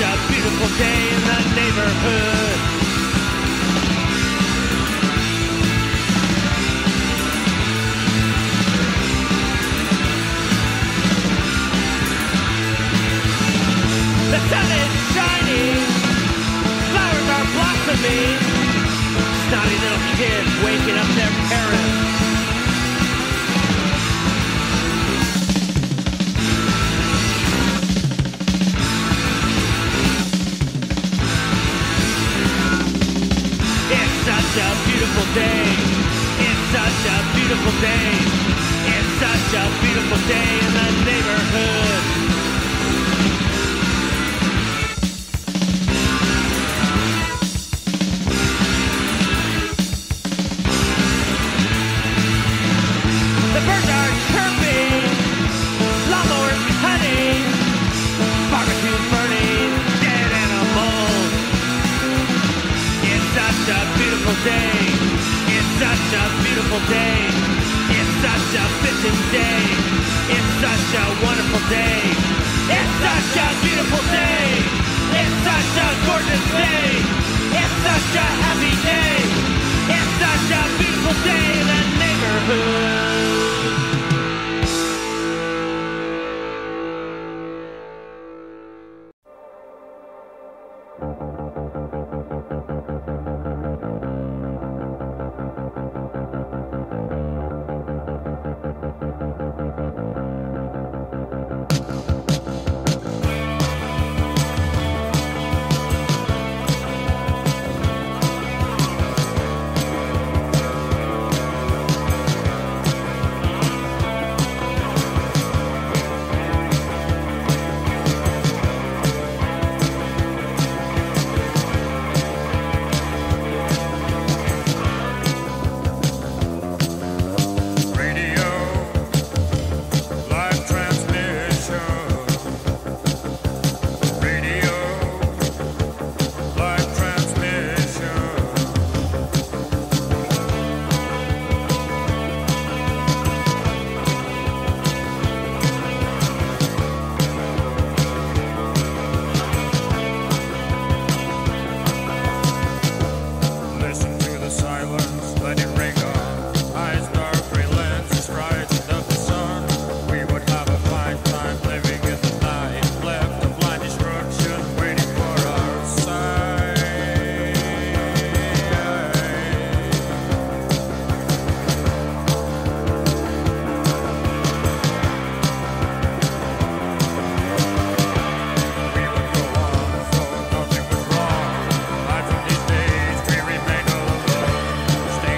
a beautiful day in the neighborhood. The sun is shining, flowers are blossoming, snotty little kids waking up their parents. It's such a beautiful day. It's such a beautiful day. It's such a beautiful day in the neighborhood. The birds are chirping, lawnmowers cutting, barbecue burning, dead animals. It's such a beautiful day. It's such a beautiful day. It's such a fitting day. It's such a wonderful day. It's such a beautiful day. It's such a gorgeous day. It's such a happy day. It's such a beautiful day in the neighborhood. Stay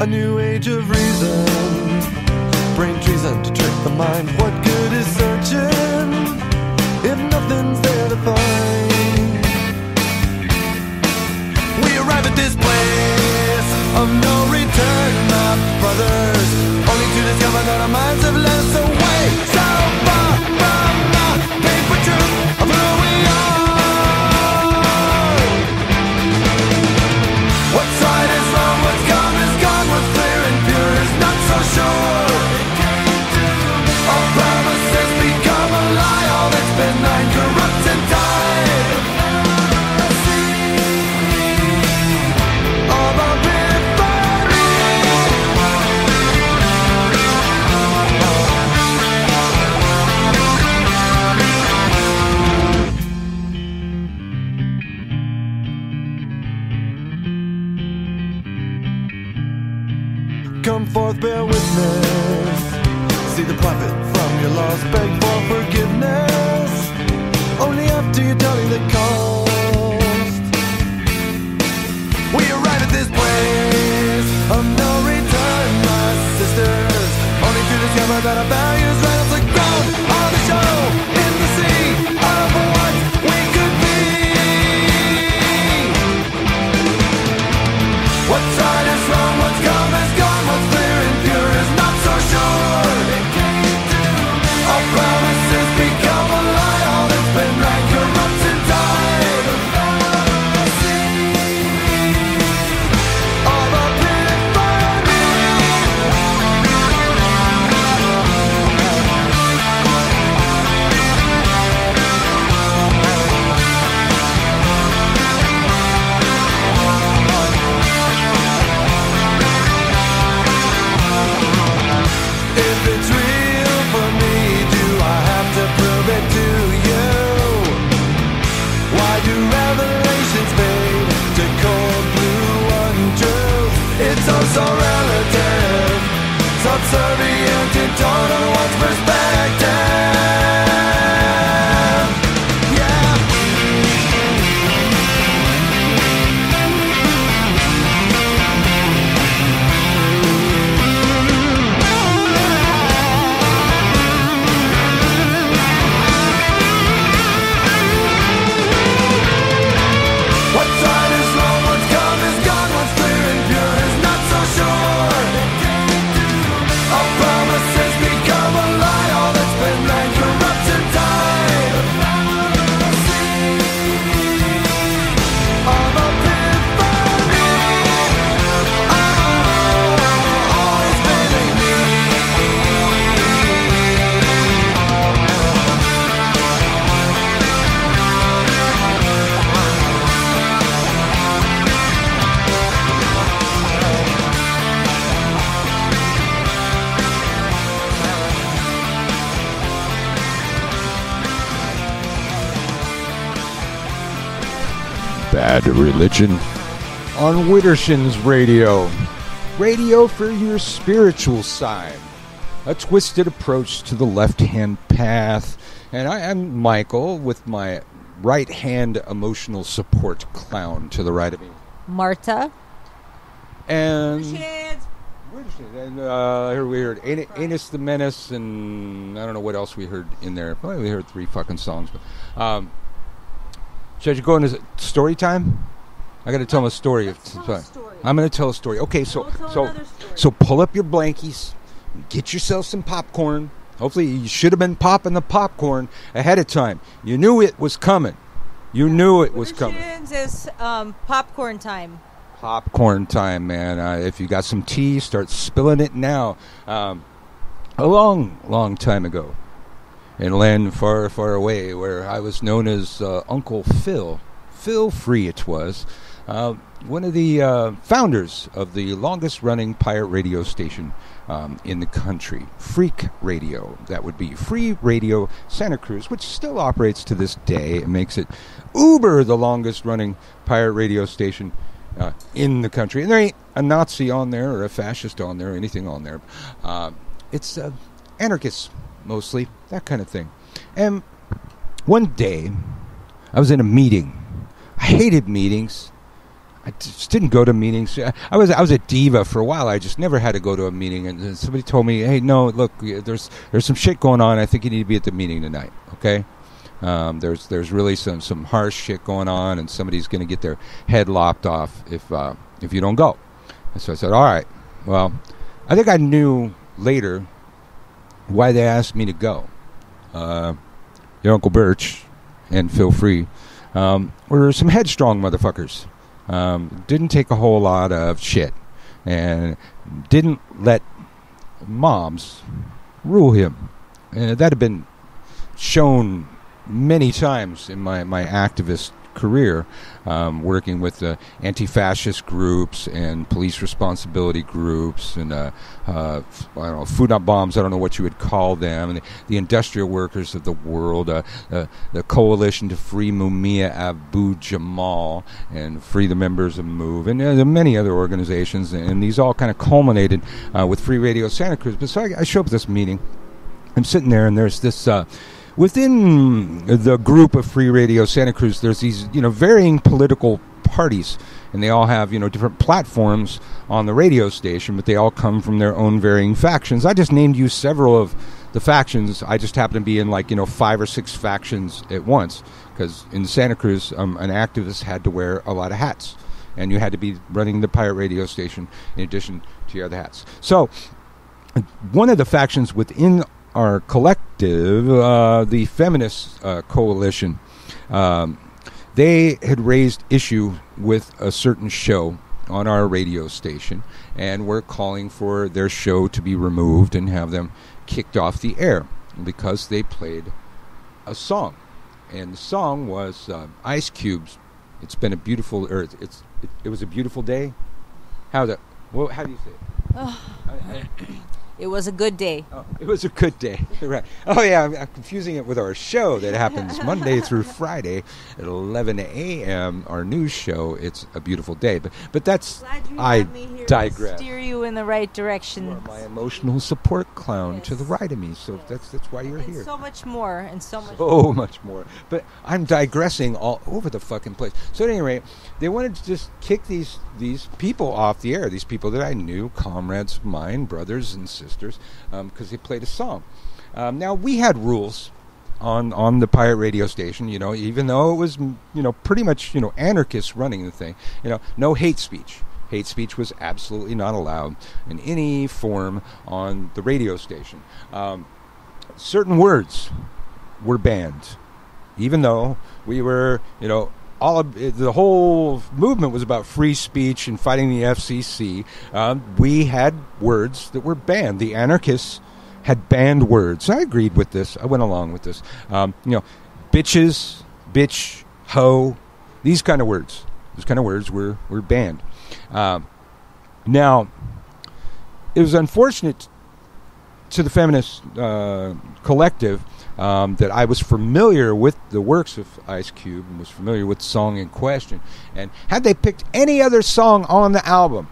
a new age of reason. Brain treason to trick the mind. What good is searching if nothing's there to find? We arrive at this place of no return, my brothers, only to discover that our minds have led us away so far from the paper truth of who we are. What's right is wrong, what's gone is gone, what's clear and pure is not so sure. All promises become a lie, all that's benign corrupts and died. All our come forth, bear witness. See the profit from your loss, beg for forgiveness. Only after you tally the cost. We arrive at this place of no return, my sisters, only to discover that our values right off the ground are the show in the sea of what we could be. What's right is wrong, what's come is gone, what's clear and pure is not so sure. All promises become a lie, all that's been right corrupts and died. All the if it's real for me, do I have to prove it to you? Why do revelations fade to cold blue untruths? It's all so relative, subservient in total one's perspective. Yeah. What's right is wrong, what's come is gone, what's clear and pure is not so sure. All promises become a lie, all that's been right corrupts and died. All the always failing me. Bad Religion on Widderson's Radio. Radio for your spiritual side. A twisted approach to the left-hand path. And I am Michael with my right-hand emotional support clown to the right of me. Marta. And here we heard Anus the Menace, and I don't know what else we heard in there. Well, we heard 3 fucking songs. But, should I go into story time? I got to tell them a story. I'm going to tell a story. Okay, so pull up your blankies, get yourself some popcorn. Hopefully, you should have been popping the popcorn ahead of time. You knew it was coming. You knew it was coming. Is popcorn time. Popcorn time, man. If you got some tea, start spilling it now. A long, long time ago, in a land far, far away, where I was known as Uncle Phil. Phil Free it was. One of the founders of the longest-running pirate radio station in the country, Freak Radio. That would be Free Radio Santa Cruz, which still operates to this day. It makes it uber the longest-running pirate radio station in the country. And there ain't a Nazi on there or a fascist on there or anything on there. It's anarchists, mostly, that kind of thing. And one day, I was in a meeting. I hated meetings. I just didn't go to meetings. I was a diva for a while. I just never had to go to a meeting. And somebody told me, "Hey, no, look, there's some shit going on. I think you need to be at the meeting tonight." Okay. There's really some harsh shit going on, and somebody's going to get their head lopped off if you don't go. And so I said, all right. Well, I think I knew later why they asked me to go. Your Uncle Birch and Phil Free were some headstrong motherfuckers. Didn't take a whole lot of shit, and didn't let moms rule him. That had been shown many times in my activist career, working with anti-fascist groups and police responsibility groups and I don't know, food not bombs, I don't know what you would call them, and the industrial workers of the world, the Coalition to Free Mumia Abu Jamal and Free the Members of MOVE, and many other organizations, and these all kind of culminated with Free Radio Santa Cruz. But so I show up at this meeting, I'm sitting there, and there's this within the group of Free Radio Santa Cruz, there's these, varying political parties, and they all have, different platforms on the radio station, but they all come from their own varying factions. I just named you several of the factions. I just happen to be in 5 or 6 factions at once, because in Santa Cruz, an activist had to wear a lot of hats, and you had to be running the pirate radio station in addition to your other hats. So one of the factions within our collective, the Feminist Coalition, they had raised issue with a certain show on our radio station, and were calling for their show to be removed and have them kicked off the air because they played a song. And the song was Ice Cube's "It's Been a Beautiful," or it was a beautiful day. How do you say it? It was a good day. Oh, it was a good day. Right. Oh, yeah, I'm confusing it with our show that happens Monday through Friday at 11 a.m., our news show, It's a Beautiful Day. But that's, Glad you I have me here digress. to steer you in the right direction. You are my emotional support clown Yes. to the right of me, so that's why you're And here. so much more, and so much So much more. But I'm digressing all over the fucking place. So at any rate, they wanted to just kick these people off the air, these people that I knew, comrades of mine, brothers and sisters, because they played a song. Now, we had rules on the pirate radio station, even though it was, pretty much, anarchists running the thing. No hate speech. Hate speech was absolutely not allowed in any form on the radio station. Certain words were banned, even though we were, all of the whole movement was about free speech and fighting the FCC. We had words that were banned. The anarchists had banned words. I agreed with this. I went along with this. Bitches, bitch, hoe, these kind of words. Those kind of words were banned. Now, it was unfortunate to the feminist collective that I was familiar with the works of Ice Cube and was familiar with the song in question. And had they picked any other song on the album,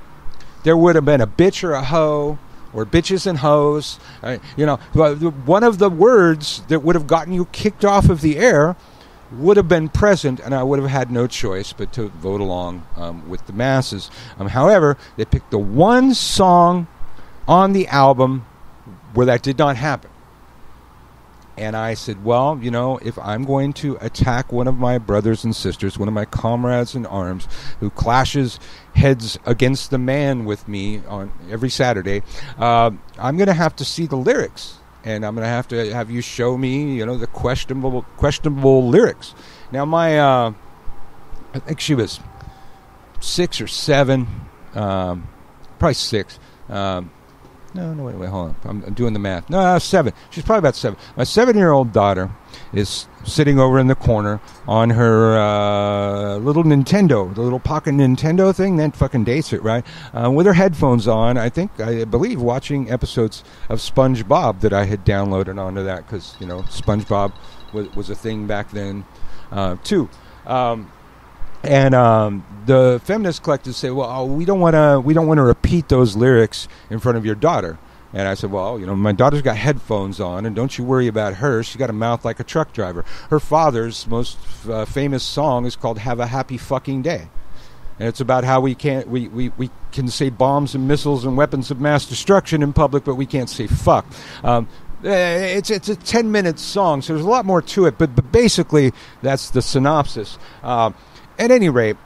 there would have been a bitch or a hoe or bitches and hoes. One of the words that would have gotten you kicked off of the air would have been present, and I would have had no choice but to vote along with the masses. However, they picked the one song on the album where that did not happen. And I said, well, if I'm going to attack one of my brothers and sisters, one of my comrades in arms, who clashes heads against the man with me on every Saturday, I'm going to have to see the lyrics. And I'm going to have you show me, the questionable lyrics. Now, I think she was 6 or 7, probably 6. No, wait, hold on. I'm doing the math. No, 7. She's probably about 7. My 7-year-old daughter is sitting over in the corner on her little Nintendo, the little pocket Nintendo thing. That fucking dates it, right? With her headphones on, I believe, watching episodes of SpongeBob that I had downloaded onto that because, SpongeBob was a thing back then, too. And the feminist collective say, well, we don't want to repeat those lyrics in front of your daughter. And I said, well, my daughter's got headphones on, and don't you worry about her. She's got a mouth like a truck driver. Her father's most famous song is called "Have a Happy Fucking Day." And it's about how we can say bombs and missiles and weapons of mass destruction in public, but we can't say fuck. It's a 10-minute song, so there's a lot more to it, but basically that's the synopsis. At any rate,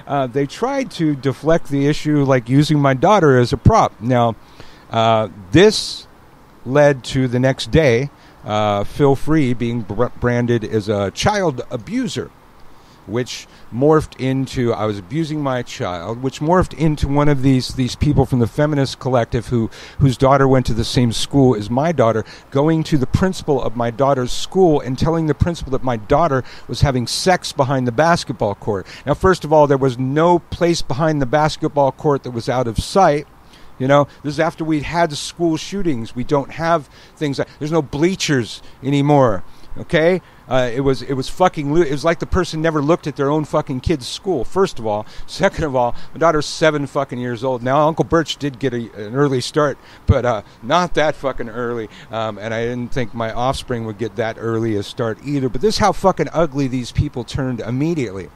they tried to deflect the issue like using my daughter as a prop. Now, this led to the next day, Phil Free being branded as a child abuser, which morphed into I was abusing my child, which morphed into one of these people from the feminist collective whose daughter went to the same school as my daughter, going to the principal of my daughter's school and telling the principal that my daughter was having sex behind the basketball court. Now, first of all, there was no place behind the basketball court that was out of sight. You know, this is after we'd had school shootings. We don't have things like, there's no bleachers anymore. Okay, it was fucking. It was like the person never looked at their own fucking kid's school. First of all, second of all, my daughter's 7 fucking years old now. Uncle Birch did get an early start, but not that fucking early. And I didn't think my offspring would get that early a start either. But this is how fucking ugly these people turned immediately.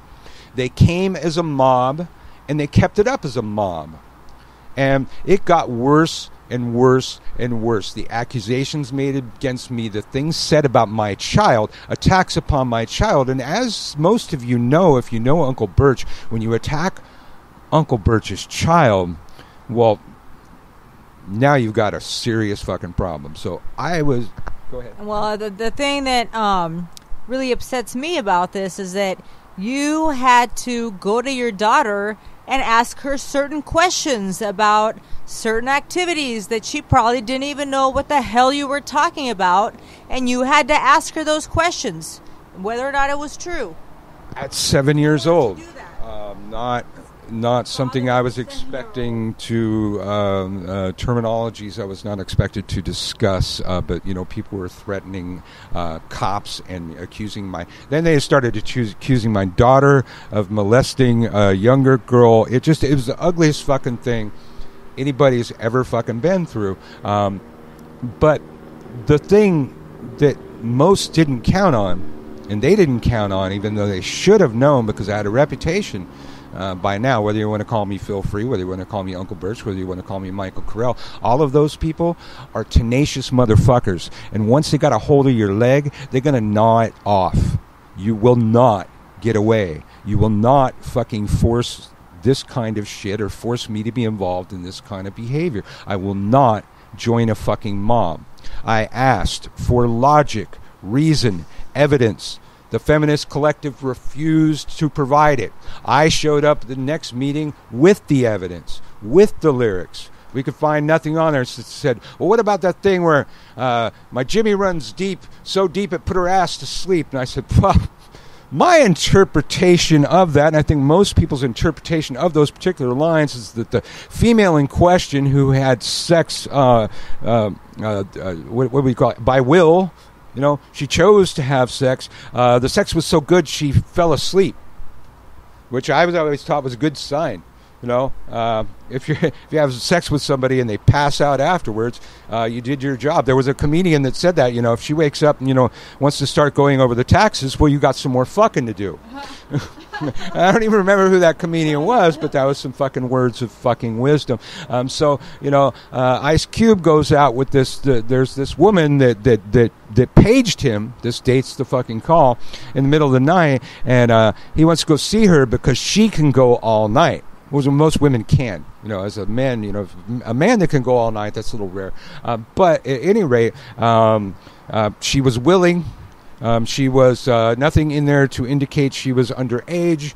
They came as a mob, and they kept it up as a mob, and it got worse and worse and worse. The accusations made against me, the things said about my child, attacks upon my child. And as most of you know, if you know Uncle Birch, when you attack Uncle Birch's child, well, now you've got a serious fucking problem. So go ahead. Well, the thing that really upsets me about this is that you had to go to your daughter and ask her certain questions about certain activities that she probably didn't even know what the hell you were talking about, and you had to ask her those questions, whether or not it was true. At 7 years old. Not something I was expecting to, terminologies I was not expected to discuss, but, you know, people were threatening cops and accusing then they started accusing my daughter of molesting a younger girl. It was the ugliest fucking thing anybody's ever fucking been through. But the thing that most didn't count on, and they didn't count on, even though they should have known because I had a reputation, by now, whether you want to call me Phil Free, whether you want to call me Uncle Birch, whether you want to call me Michael Carell, all of those people are tenacious motherfuckers. And once they got a hold of your leg, they're going to gnaw it off. You will not get away. You will not fucking force this kind of shit or force me to be involved in this kind of behavior. I will not join a fucking mob. I asked for logic, reason, evidence. The feminist collective refused to provide it. I showed up at the next meeting with the evidence, with the lyrics. We could find nothing on there that said, well, what about that thing where my Jimmy runs deep, so deep it put her ass to sleep? And I said, well, my interpretation of that, and I think most people's interpretation of those particular lines, is that the female in question who had sex, what do we call it, by will, you know, she chose to have sex. The sex was so good she fell asleep, which I was always taught was a good sign. You know, if you have sex with somebody and they pass out afterwards, you did your job. There was a comedian that said that, you know, if she wakes up and, you know, wants to start going over the taxes, well, you got some more fucking to do. I don't even remember who that comedian was, but that was some fucking words of fucking wisdom. So, you know, Ice Cube goes out with this. There's this woman that paged him. This dates the fucking call in the middle of the night, and he wants to go see her because she can go all night. Well, most women can. You know, as a man, you know, a man that can go all night, that's a little rare. But at any rate, she was willing. She was nothing in there to indicate she was underage.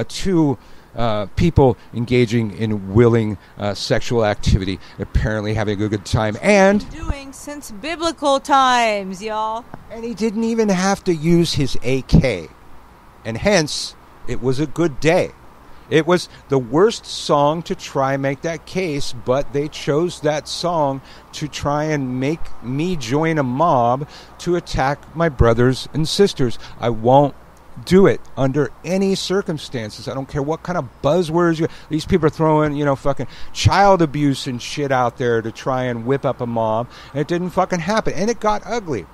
Two people engaging in willing sexual activity, apparently having a good time, and doing since biblical times, y'all. And he didn't even have to use his AK, and hence it was a good day. It was the worst song to try and make that case, but they chose that song to try and make me join a mob to attack my brothers and sisters. I won't do it under any circumstances. I don't care what kind of buzzwords these people are throwing, you know, fucking child abuse and shit out there to try and whip up a mob. And it didn't fucking happen. And it got ugly.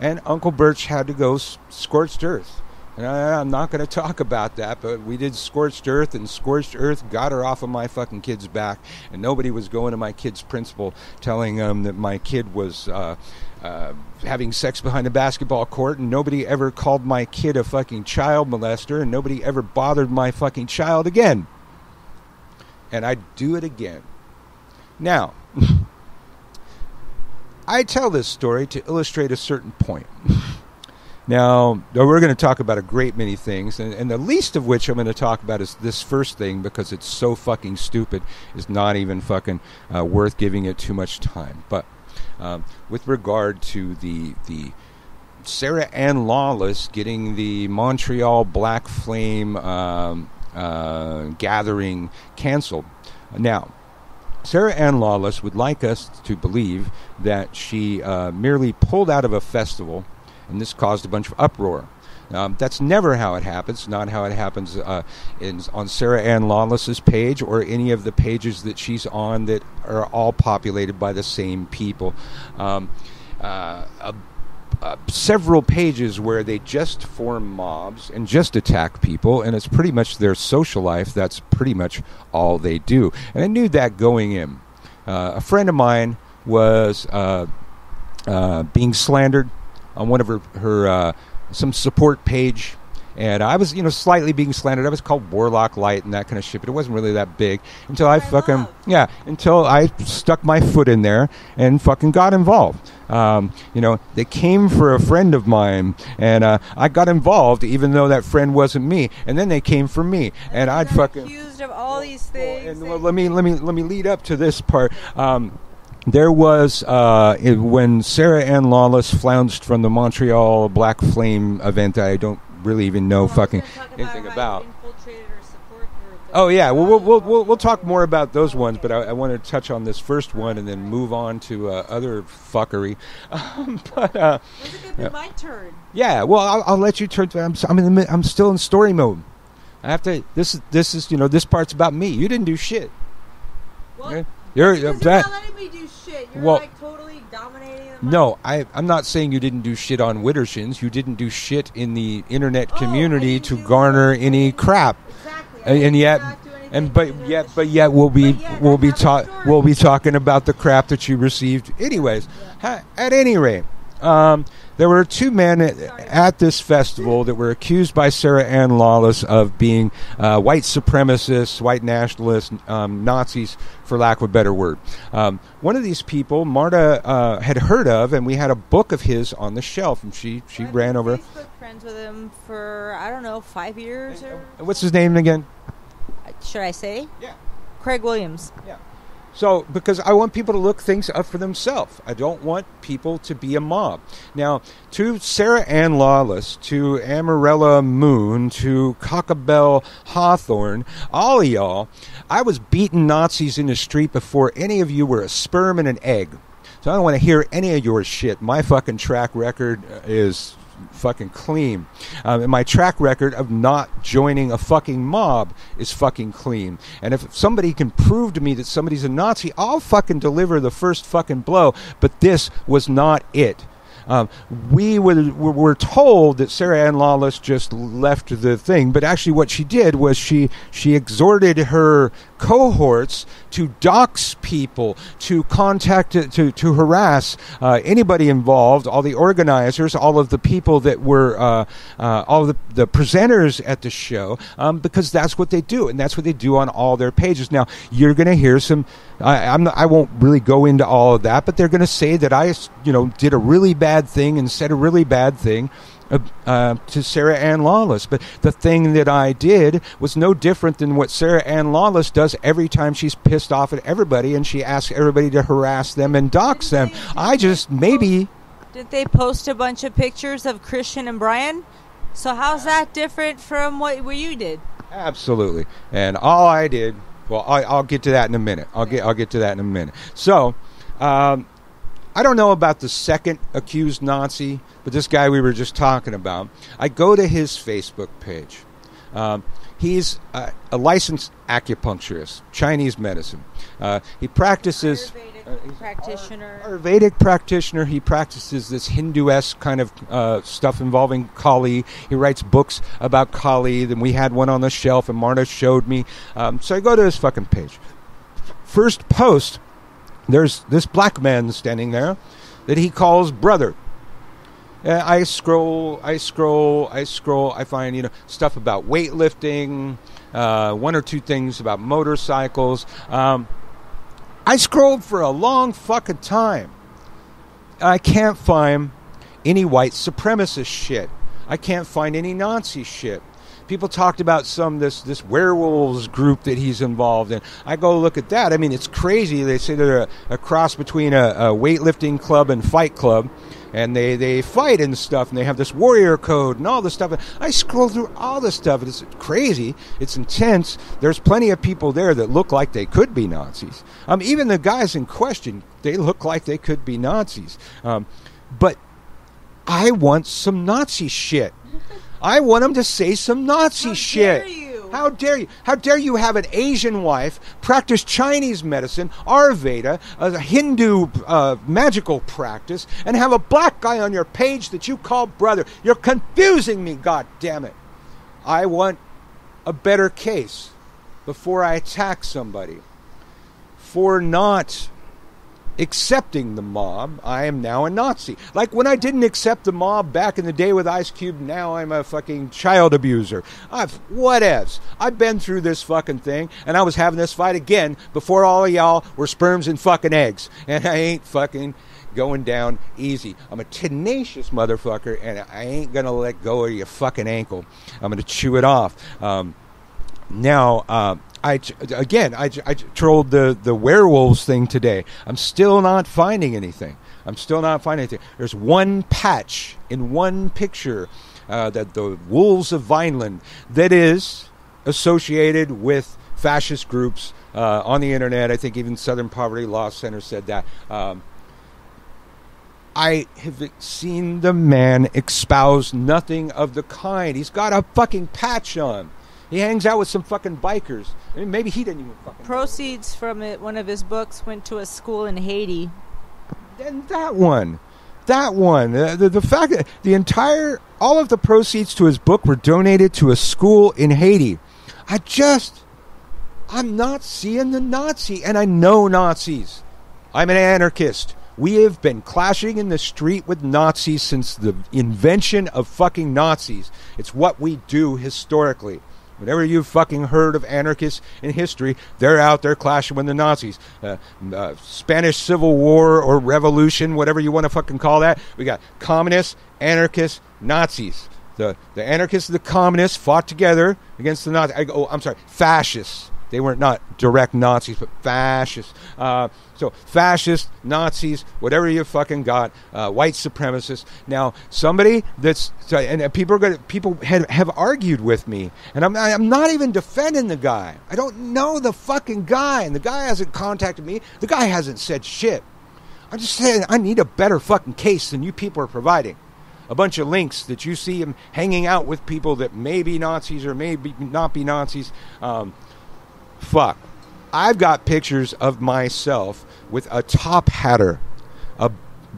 And Uncle Birch had to go scorched earth. And I'm not going to talk about that, but we did Scorched Earth, and Scorched Earth got her off of my fucking kid's back, and nobody was going to my kid's principal telling them that my kid was having sex behind a basketball court, and nobody ever called my kid a fucking child molester, and nobody ever bothered my fucking child again. And I'd do it again. Now, I tell this story to illustrate a certain point. Now, we're going to talk about a great many things, and the least of which I'm going to talk about is this first thing, because it's so fucking stupid, it's not even fucking worth giving it too much time. But with regard to the Sarah Ann Lawless getting the Montreal Black Flame gathering canceled. Now, Sarah Ann Lawless would like us to believe that she merely pulled out of a festival, and this caused a bunch of uproar. That's never how it happens. Not how it happens on Sarah Ann Lawless's page or any of the pages that she's on that are all populated by the same people. Several pages where they just form mobs and just attack people, and it's pretty much their social life. That's pretty much all they do. And I knew that going in. A friend of mine was being slandered on one of her some support page, and I was, slightly being slandered. I was called Warlock Light and that kind of shit, but it wasn't really that big until until I stuck my foot in there and fucking got involved. They came for a friend of mine, and I got involved even though that friend wasn't me, and then they came for me, and I'd fucking accused of all these things. Let me lead up to this part. There was, when Sarah Ann Lawless flounced from the Montreal Black Flame event, I don't really even know fucking anything about. Oh yeah, well we'll talk more about those ones, but I want to touch on this first one and then move on to other fuckery. When's it gonna be my turn? Yeah, well I'll let you turn. I'm still in story mode. I have to. This is this part's about me. You didn't do shit. What? Okay? You're not letting me do shit. You're totally dominating the No, I'm not saying you didn't do shit on Widdershins. You didn't do shit in the internet community to garner any crap. Exactly. But yet we'll be talking about the crap that you received anyways. Yeah. At any rate, there were two men at this festival that were accused by Sarah Ann Lawless of being white supremacists, white nationalists, Nazis, for lack of a better word. One of these people, Marta, had heard of, and we had a book of his on the shelf, and she ran over. I've been Facebook friends with him for, 5 years. What's his name again? Should I say? Yeah. Craig Williams. Yeah. So, because I want people to look things up for themselves. I don't want people to be a mob. Now, to Sarah Ann Lawless, to Amarella Moon, to Cockabell Hawthorne, all of y'all, I was beating Nazis in the street before any of you were a sperm and an egg. So I don't want to hear any of your shit. My fucking track record is fucking clean. And my track record of not joining a fucking mob is fucking clean. And if somebody can prove to me that somebody's a Nazi, I'll fucking deliver the first fucking blow. But this was not it. We were told that Sarah Ann Lawless just left the thing, but actually what she did was she exhorted her cohorts to dox people, to contact, to harass anybody involved, all the organizers, all of the people that were, all of the presenters at the show, because that's what they do, and that's what they do on all their pages. Now, you're going to hear some, I won't really go into all of that, but they're going to say that I, did a really bad thing and said a really bad thing to Sarah Ann Lawless. But the thing that I did was no different than what Sarah Ann Lawless does every time she's pissed off at everybody and she asks everybody to harass them and dox them. Did they post a bunch of pictures of Christian and Brian? So how's that different from what you did? Absolutely. And all I did, well, I'll get to that in a minute. I'll get to that in a minute. So, I don't know about the second accused Nazi, but this guy we were just talking about. I go to his Facebook page. He's a licensed acupuncturist, Chinese medicine. He practices... Practitioner. Ayurvedic practitioner. He practices this Hindu-esque kind of stuff involving Kali. He writes books about Kali. Then we had one on the shelf, and Marta showed me. So I go to his fucking page. First post, there's this black man standing there that he calls brother. I scroll. I find, stuff about weightlifting, one or two things about motorcycles. I scrolled for a long fucking time. I can't find any white supremacist shit. I can't find any Nazi shit. People talked about this werewolves group that he's involved in. I go look at that. I mean, it's crazy. They say they're a cross between a weightlifting club and fight club. And they fight and stuff, and they have this warrior code and all this stuff. And I scroll through all this stuff, and it's crazy. It's intense. There's plenty of people there that look like they could be Nazis. Even the guys in question, they look like they could be Nazis. But I want some Nazi shit. I want them to say some Nazi shit. Dare you? How dare you? How dare you have an Asian wife, practice Chinese medicine, Ayurveda, a Hindu magical practice, and have a black guy on your page that you call brother? You're confusing me, God damn it. I want a better case before I attack somebody. For not accepting the mob, I am now a Nazi. Like when I didn't accept the mob back in the day with Ice Cube, now I'm a fucking child abuser. Whatevs. I've been through this fucking thing, and I was having this fight again before all of y'all were sperms and fucking eggs. And I ain't fucking going down easy. I'm a tenacious motherfucker, and I ain't gonna let go of your fucking ankle. I'm gonna chew it off. I trolled the werewolves thing today. I'm still not finding anything. There's one patch in one picture that the Wolves of Vineland that is associated with fascist groups on the internet. I think even Southern Poverty Law Center said that. I have seen the man espouse nothing of the kind. He's got a fucking patch on. He hangs out with some fucking bikers. I mean, maybe he didn't even fucking... Proceeds from it, one of his books went to a school in Haiti. And that one. The fact that all of the proceeds to his book were donated to a school in Haiti. I'm not seeing the Nazi, and I know Nazis. I'm an anarchist. We have been clashing in the street with Nazis since the invention of fucking Nazis. It's what we do historically. Whenever you've fucking heard of anarchists in history, they're out there clashing with the Nazis. Spanish Civil War or Revolution, whatever you want to fucking call that. We got communists, anarchists, Nazis. The anarchists and the communists fought together against the Nazis. Fascists. They were not direct Nazis, but fascists. So fascists, Nazis, whatever you fucking got, white supremacists. Now, somebody people have argued with me, and I'm not even defending the guy. I don't know the fucking guy, and the guy hasn't contacted me. The guy hasn't said shit. I'm just saying I need a better fucking case than you people are providing. A bunch of links that you see him hanging out with people that may be Nazis or may not be Nazis. Fuck. I've got pictures of myself with a top hatter, a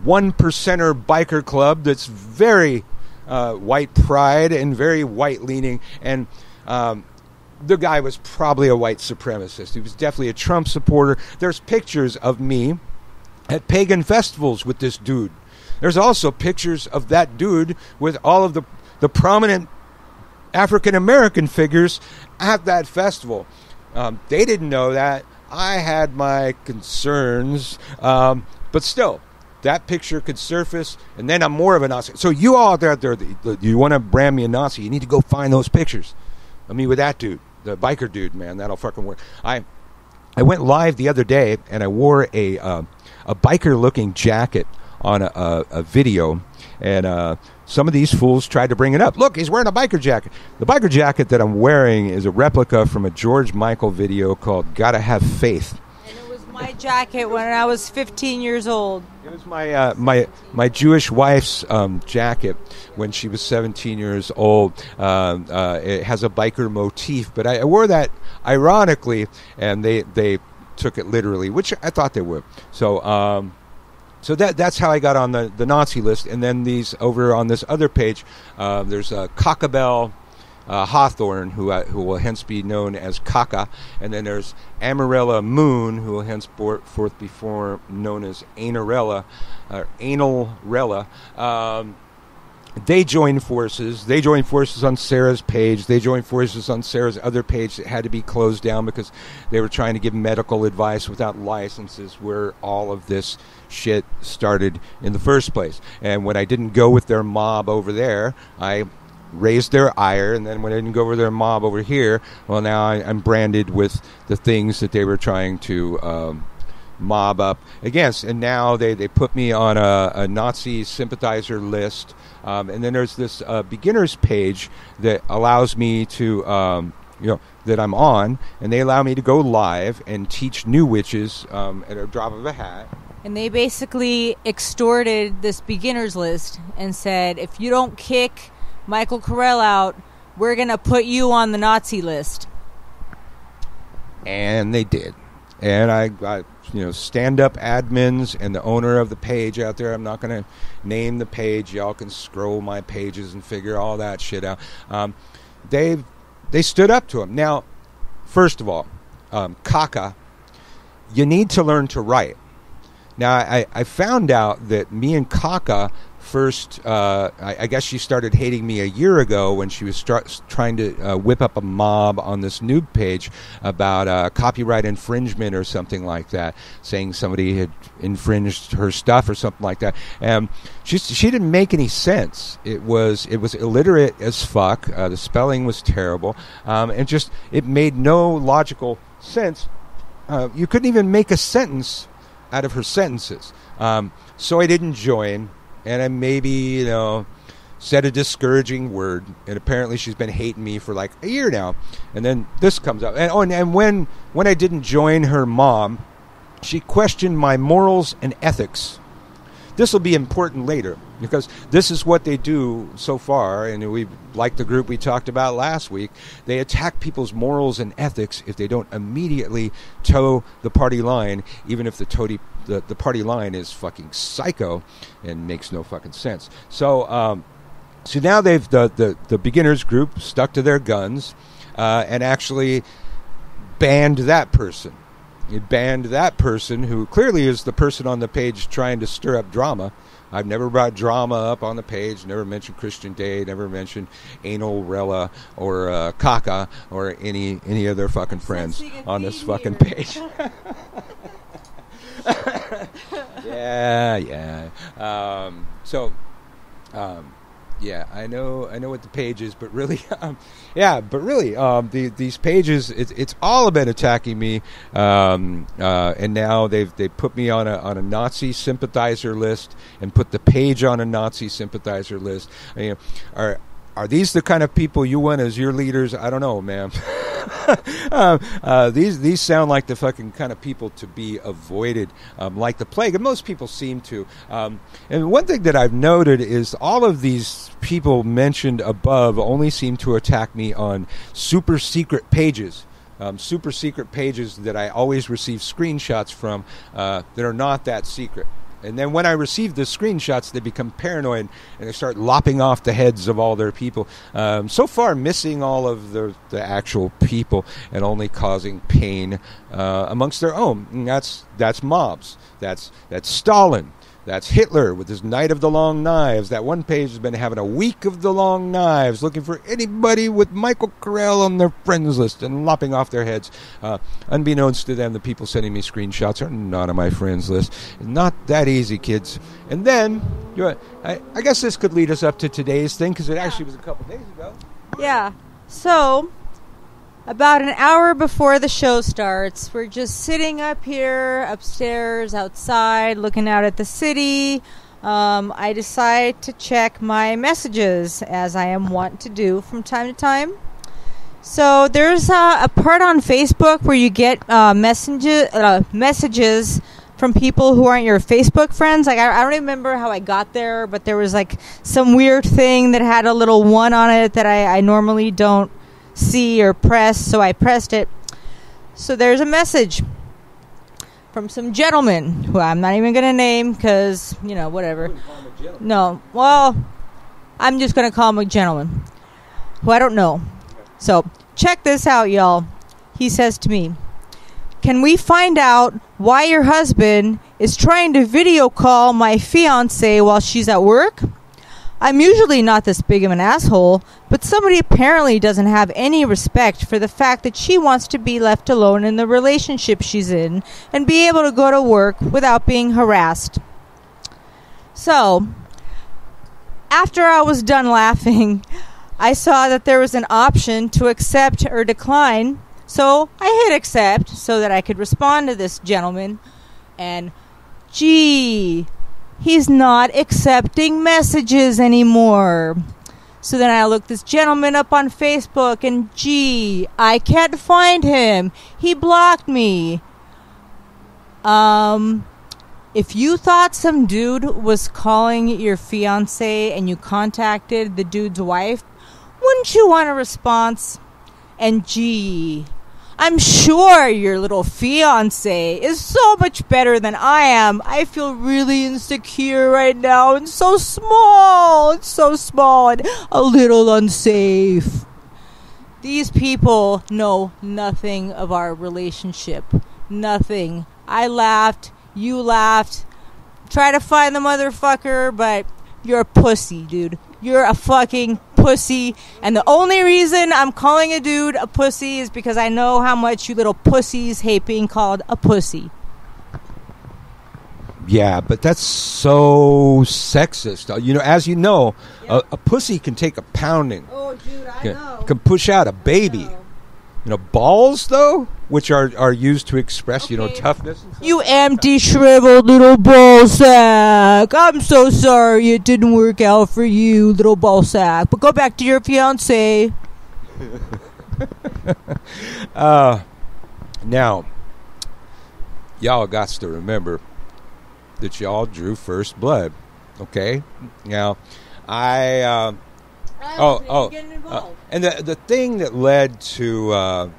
1%er biker club that's very white pride and very white leaning, and the guy was probably a white supremacist. He was definitely a Trump supporter. There's pictures of me at pagan festivals with this dude. There's also pictures of that dude with all of the prominent African American figures at that festival. They didn't know that. I had my concerns. But still, that picture could surface, and then I'm more of a Nazi. So you all out there, you want to brand me a Nazi, you need to go find those pictures of me with that dude, the biker dude, man. That'll fucking work. I went live the other day, and I wore a biker-looking jacket on a video, and some of these fools tried to bring it up. Look, he's wearing a biker jacket. The biker jacket that I'm wearing is a replica from a George Michael video called Gotta Have Faith. And it was My jacket when I was 15 years old. It was my my Jewish wife's jacket when she was 17 years old. It has a biker motif, but I wore that ironically, and they took it literally, which I thought they would. So so that's how I got on the Nazi list. And then these over on this other page, there's a Cockabell Hawthorne, who will hence be known as Kaka, and then there's Amarella Moon, who will henceforth be known as Analrella. They joined forces. They joined forces on Sarah's page. They joined forces on Sarah's other page that had to be closed down because they were trying to give medical advice without licenses, where all of this shit started in the first place. And when I didn't go with their mob over there, I raised their ire, and then when I didn't go over their mob over here, well, now I'm branded with the things that they were trying to mob up against. And now they put me on a Nazi sympathizer list. And then there's this beginners page that allows me to, that I'm on, and they allow me to go live and teach new witches at a drop of a hat. And they basically extorted this beginners list and said, if you don't kick Michael Carell out, we're going to put you on the Nazi list. And they did. And I stand-up admins and the owner of the page out there, I'm not going to name the page. Y'all can scroll my pages and figure all that shit out. They stood up to him. Now, first of all, Kaka, you need to learn to write. Now, I found out that me and Kaka first, I guess she started hating me a year ago when she was trying to whip up a mob on this noob page about copyright infringement or something like that, saying somebody had infringed her stuff or something like that. And she didn't make any sense. It was illiterate as fuck. The spelling was terrible, and it made no logical sense. You couldn't even make a sentence out of her sentences. So I didn't join. And I maybe, said a discouraging word. And apparently she's been hating me for like a year now. And then this comes up. And when I didn't join her mom, she questioned my morals and ethics. This will be important later, because this is what they do so far. And we, like the group we talked about last week, they attack people's morals and ethics if they don't immediately toe the party line, even if the party line is fucking psycho and makes no fucking sense. So now they've the beginners group stuck to their guns and actually banned that person. It banned that person, who clearly is the person on the page trying to stir up drama. I've never brought drama up on the page, never mentioned Christian Day, never mentioned Anal Rella or Kaka or any of their fucking friends on this fucking page. Yeah. Yeah, I know what the page is, but really, these pages, it's all been attacking me, and now they've put me on a Nazi sympathizer list and put the page on a Nazi sympathizer list. Are these the kind of people you want as your leaders? I don't know, man. These sound like the fucking kind of people to be avoided, like the plague, and most people seem to. And one thing that I've noted is all of these people mentioned above only seem to attack me on super secret pages. Super secret pages that I always receive screenshots from that are not that secret. And then when I receive the screenshots, they become paranoid and they start lopping off the heads of all their people. So far, missing all of the actual people and only causing pain amongst their own. And that's mobs. That's Stalin. That's Hitler with his Night of the Long Knives. That one page has been having a week of the long knives, looking for anybody with Michael Carell on their friends list and lopping off their heads. Unbeknownst to them, the people sending me screenshots are not on my friends list. Not that easy, kids. And then, I guess this could lead us up to today's thing, because it actually was a couple days ago. Yeah. So, about an hour before the show starts, we're just sitting up here upstairs outside looking out at the city. I decide to check my messages, as I am wont to do from time to time. So there's a part on Facebook where you get messages from people who aren't your Facebook friends. Like I don't remember how I got there, but there was like some weird thing that had a little 1 on it that I normally don't see or press, so I pressed it. So there's a message from some gentleman who I'm not even going to name because, whatever. No, well, I'm just going to call him a gentleman who I don't know. So check this out, y'all. He says to me, "Can we find out why your husband is trying to video call my fiance while she's at work? I'm usually not this big of an asshole, but somebody apparently doesn't have any respect for the fact that she wants to be left alone in the relationship she's in and be able to go to work without being harassed." So, after I was done laughing, I saw that there was an option to accept or decline. So I hit accept so that I could respond to this gentleman. And, gee, he's not accepting messages anymore. So then I looked this gentleman up on Facebook, and gee, I can't find him. He blocked me. If you thought some dude was calling your fiance and you contacted the dude's wife, wouldn't you want a response? And gee, I'm sure your little fiance is so much better than I am. I feel really insecure right now and so small. It's so small and a little unsafe. These people know nothing of our relationship. Nothing. I laughed. You laughed. Try to find the motherfucker, but you're a pussy, dude. You're a fucking pussy. And the only reason I'm calling a dude a pussy is because I know how much you little pussies hate being called a pussy. Yeah, but that's so sexist. As you know, Yep. a pussy can take a pounding. Oh, dude, I know. Can push out a baby. Balls, though, which are used to express, Okay. toughness. And stuff. You empty, shriveled little ball sack. I'm so sorry it didn't work out for you, little ball sack. But go back to your fiance. Now, y'all got to remember that y'all drew first blood, okay? Now, and the thing that led to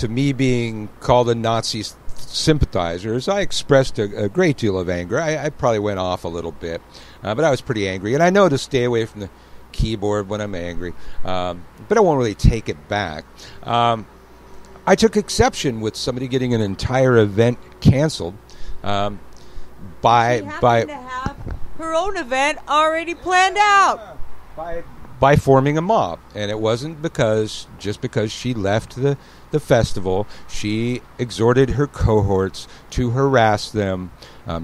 me being called a Nazi sympathizer is I expressed a great deal of anger. I probably went off a little bit, but I was pretty angry. And I know to stay away from the keyboard when I'm angry, but I won't really take it back. I took exception with somebody getting an entire event canceled She happened to have her own event already planned out. by forming a mob. And it wasn't just because she left the festival. She exhorted her cohorts to harass them,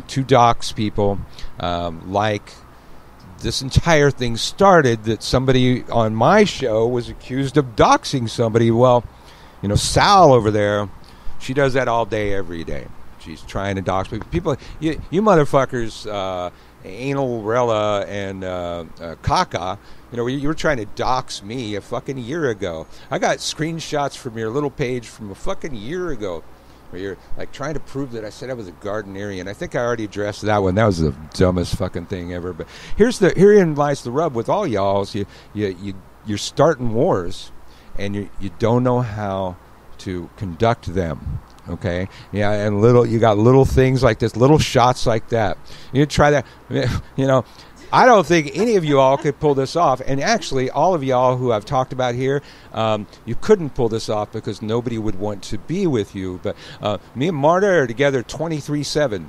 to dox people, like this entire thing started that somebody on my show was accused of doxing somebody. Well, Sal over there, she does that all day, every day. She's trying to dox people. You motherfuckers, Anal Rella and Kaka, you were trying to dox me a fucking year ago. I got screenshots from your little page from a fucking year ago where you're like trying to prove that I said I was a Gardnerian. I think I already addressed that one. That was the dumbest fucking thing ever. But herein lies the rub with all y'all. You're starting wars, and you don't know how to conduct them. Okay, yeah, and you got little things like this, little shots like that. You try that, I don't think any of you all could pull this off. And actually, all of y'all who I've talked about here, you couldn't pull this off because nobody would want to be with you. But me and Marta are together 24/7.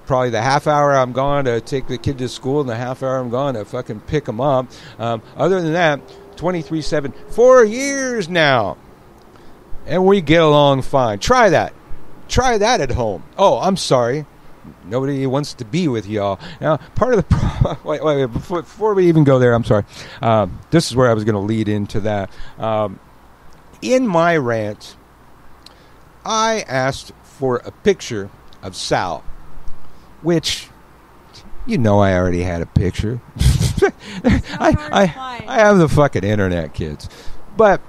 Probably the half hour I'm gone to take the kid to school and the half hour I'm gone to fucking pick them up. Other than that, 23/7, 4 years now. And we get along fine. Try that. Try that at home. Oh, I'm sorry. Nobody wants to be with y'all. Now, part of the problem... Wait. Before we even go there, I'm sorry. This is where I was going to lead into that. In my rant, I asked for a picture of Sal, which, I already had a picture. I have the fucking internet, kids. But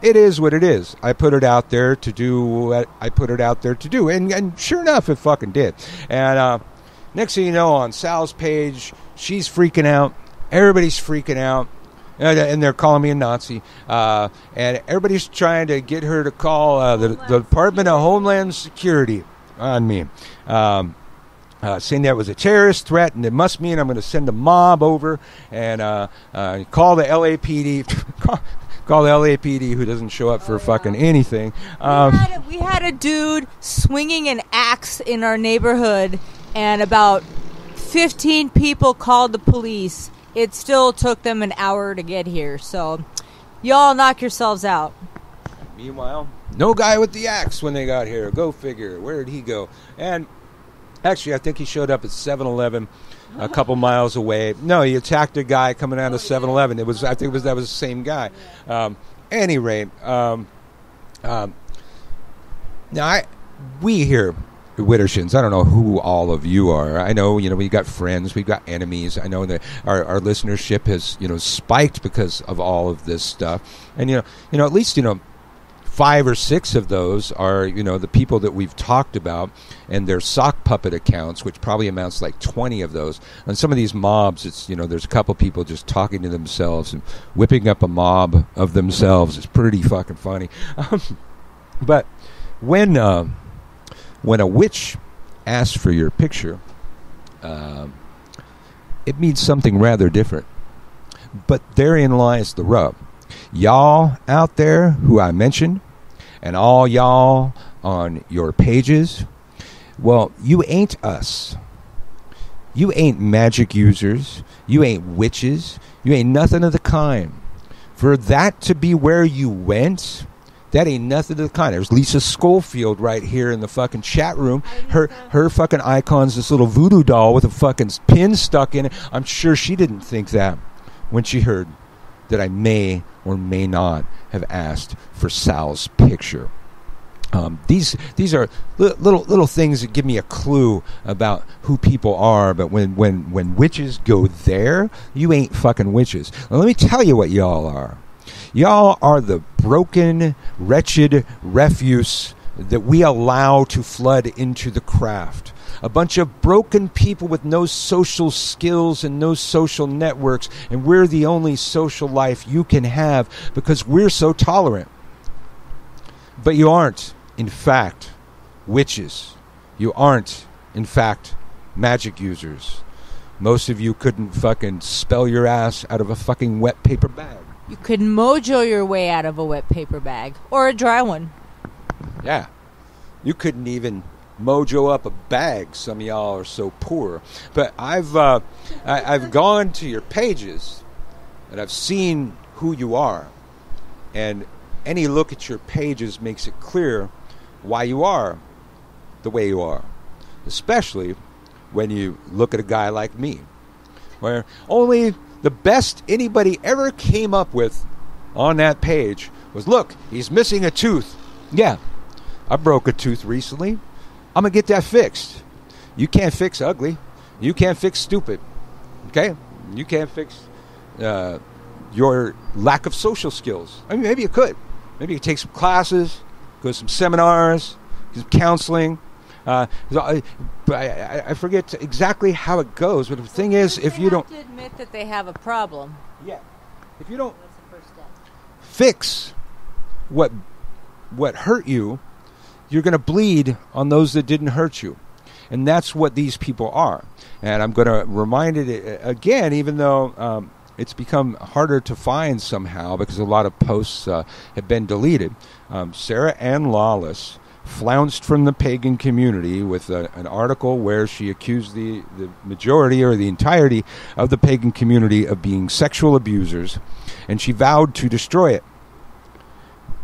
it is what it is. I put it out there to do what I put it out there to do. And sure enough, it fucking did. And next thing you know, on Sal's page, she's freaking out. Everybody's freaking out. And they're calling me a Nazi. And everybody's trying to get her to call the Department of Homeland Security on me. Saying that was a terrorist threat, and it must mean I'm going to send a mob over and call the LAPD. Call the LAPD, who doesn't show up for fucking anything. We had a dude swinging an axe in our neighborhood, and about 15 people called the police. It still took them an hour to get here, so y'all knock yourselves out. Meanwhile, no guy with the axe when they got here. Go figure. Where did he go? And actually, I think he showed up at 7-Eleven a couple miles away. No, he attacked a guy coming out of 7-Eleven. That was the same guy. Any rate, now we here at Widdershins, I don't know who all of you are. I know, we got friends, we've got enemies. I know that our listenership has, spiked because of all of this stuff. And, at least, 5 or 6 of those are, the people that we've talked about and their sock puppet accounts, which probably amounts to like 20 of those. And some of these mobs, it's, there's a couple people just talking to themselves and whipping up a mob of themselves. It's pretty fucking funny. But when a witch asks for your picture, it means something rather different. But therein lies the rub. Y'all out there who I mentioned, and all y'all on your pages, well, you ain't us. You ain't magic users. You ain't witches. You ain't nothing of the kind. For that to be where you went, that ain't nothing of the kind. There's Lisa Schofield right here in the fucking chat room. Her fucking icon's this little voodoo doll with a fucking pin stuck in it. I'm sure she didn't think that when she heard that I may or may not have asked for Sal's picture. These are little things that give me a clue about who people are. But when witches go there, you ain't fucking witches. Now, let me tell you what y'all are. Y'all are the broken, wretched refuse that we allow to flood into the craft. A bunch of broken people with no social skills and no social networks, and we're the only social life you can have because we're so tolerant. But you aren't, in fact, witches. You aren't, in fact, magic users. Most of you couldn't fucking spell your ass out of a fucking wet paper bag. You could mojo your way out of a wet paper bag, or a dry one. Yeah. You couldn't even mojo up a bag. Some of y'all are so poor. But I've gone to your pages and I've seen who you are. And any look at your pages makes it clear why you are the way you are. Especially when you look at a guy like me, where only the best anybody ever came up with on that page was, look, he's missing a tooth. Yeah, I broke a tooth recently. I'm going to get that fixed. You can't fix ugly. You can't fix stupid. Okay? You can't fix your lack of social skills. I mean, maybe you could. Maybe you could take some classes, go to some seminars, some counseling. But I forget exactly how it goes. But the thing is, if you don't... They have to admit that they have a problem. Yeah. If you don't That's the first step. fix what hurt you, you're going to bleed on those that didn't hurt you. And that's what these people are. And I'm going to remind it again, even though it's become harder to find somehow because a lot of posts have been deleted. Sarah Ann Lawless flounced from the pagan community with an article where she accused the majority or the entirety of the pagan community of being sexual abusers, and she vowed to destroy it.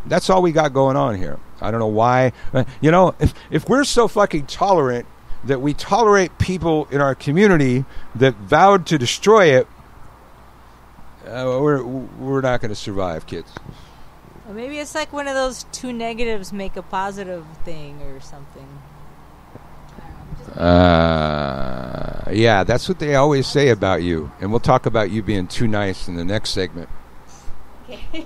That's all we got going on here. I don't know why. If we're so fucking tolerant that we tolerate people in our community that vowed to destroy it, we're not going to survive, kids. Or maybe it's like one of those two negatives make a positive thing or something. Yeah, that's what they always say about you. And we'll talk about you being too nice in the next segment. Okay.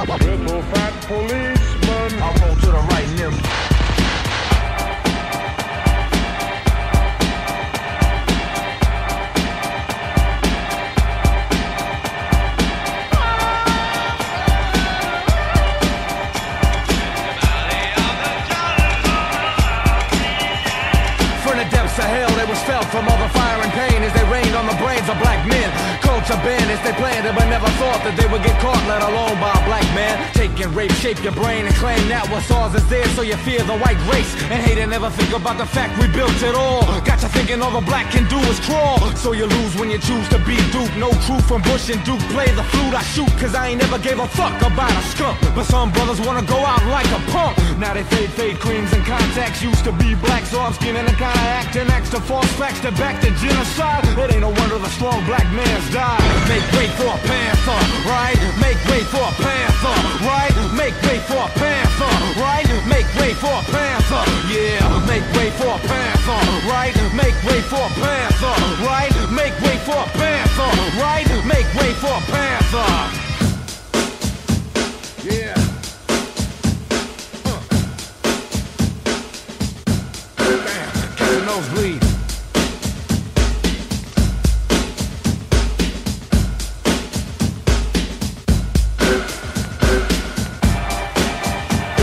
Little fat policeman. I roll to the right and them. From the depths of hell, they was felt from all the fire and pain as they rained on the brains of black men. Culture bandits, they planned it but never thought that they would get caught, let alone by a black man. Take and rape, shape your brain and claim that what's ours is theirs, so you fear the white race and hate and never think about the fact we built it all. Got you thinking all the black can do is crawl, so you lose when you choose to be duped. No truth from Bush and Duke, play the flute I shoot, cause I ain't never gave a fuck about a skunk. But some brothers wanna go out like a punk. Now they fade creams and contacts. Used to be black, so I'm skinning and kinda acting extra false facts to back to genocide. It ain't no wonder the strong black man's died. Make way for a panther, right? Make way for a panther, right? Make way for a panther, right? Make way for a panther, yeah. Make way for a panther, right? Make way for a panther, right? Make way for a panther, right? Make way for a panther, yeah. Bam, catch a nosebleed.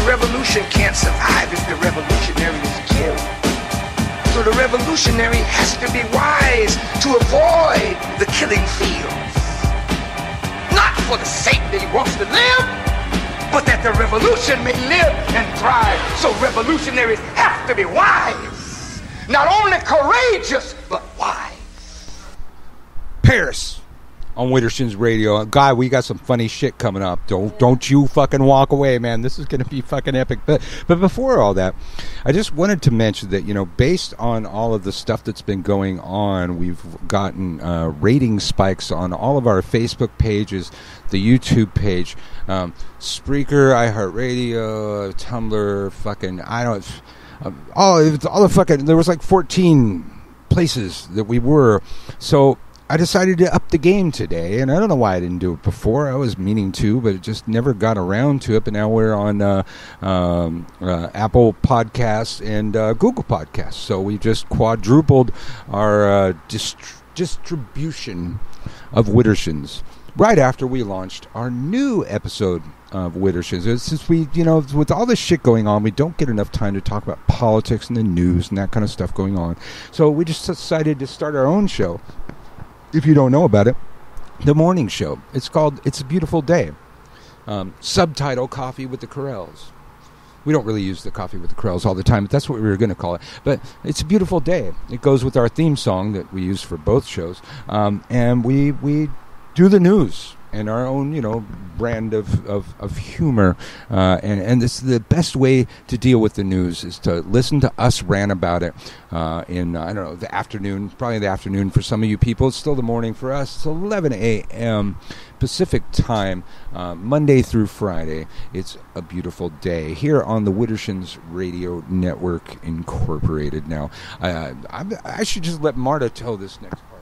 Revolution can't survive if the revolutionary is killed. So the revolutionary has to be wise to avoid the killing fields. Not for the sake that he wants to live, but that the revolution may live and thrive. So revolutionaries have to be wise. Not only courageous, but wise. Paris on Witterson's Radio. Guy, we got some funny shit coming up. Don't you fucking walk away, man. This is going to be fucking epic. But before all that, I just wanted to mention that, you know, based on all of the stuff that's been going on, we've gotten rating spikes on all of our Facebook pages, the YouTube page, Spreaker, iHeartRadio, Tumblr, fucking, I don't, all the fucking, there was like 14 places that we were. So I decided to up the game today, and I don't know why I didn't do it before. I was meaning to, but it just never got around to it. But now we're on Apple Podcasts and Google Podcasts. So we just quadrupled our distribution of Wittersons right after we launched our new episode of Wittersons. Since we, you know, with all this shit going on, we don't get enough time to talk about politics and the news and that kind of stuff going on. So we just decided to start our own show. If you don't know about it, the morning show. It's called It's a Beautiful Day. Subtitle, Coffee with the Corrals. We don't really use the Coffee with the Corrals all the time, but that's what we were going to call it. But it's a beautiful day. It goes with our theme song that we use for both shows. And we do the news and our own, you know, brand of humor. And this is the best way to deal with the news is to listen to us rant about it in, I don't know, the afternoon, probably the afternoon for some of you people. It's still the morning for us. It's 11 a.m. Pacific time, Monday through Friday. It's a beautiful day here on the Wittersons Radio Network Incorporated. Now, I should just let Marta tell this next part.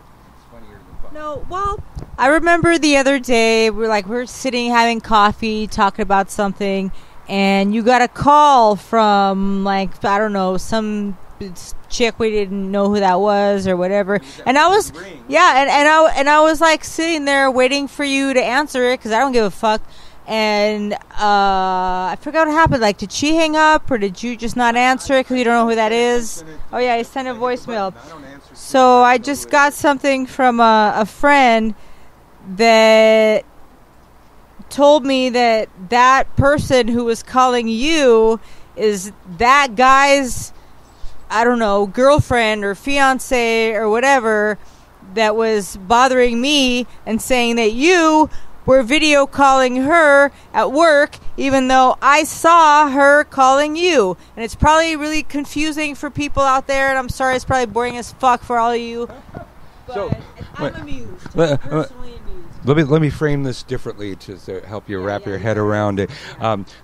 No, well, I remember the other day, we're sitting having coffee, talking about something, and you got a call from, I don't know, some chick, we didn't know who that was or whatever. And I was, and I was sitting there waiting for you to answer it because I don't give a fuck. And I forgot what happened. Did she hang up or did you just not answer it because you don't know who that is? Oh yeah, I sent a voicemail. So I just got something from a friend that told me that person who was calling you is that guy's, I don't know, girlfriend or fiance or whatever that was bothering me and saying that you were video calling her at work, even though I saw her calling you. And it's probably really confusing for people out there, and I'm sorry, it's probably boring as fuck for all of you. But I'm amused. Personally amused. Let me frame this differently to help you wrap your head around it.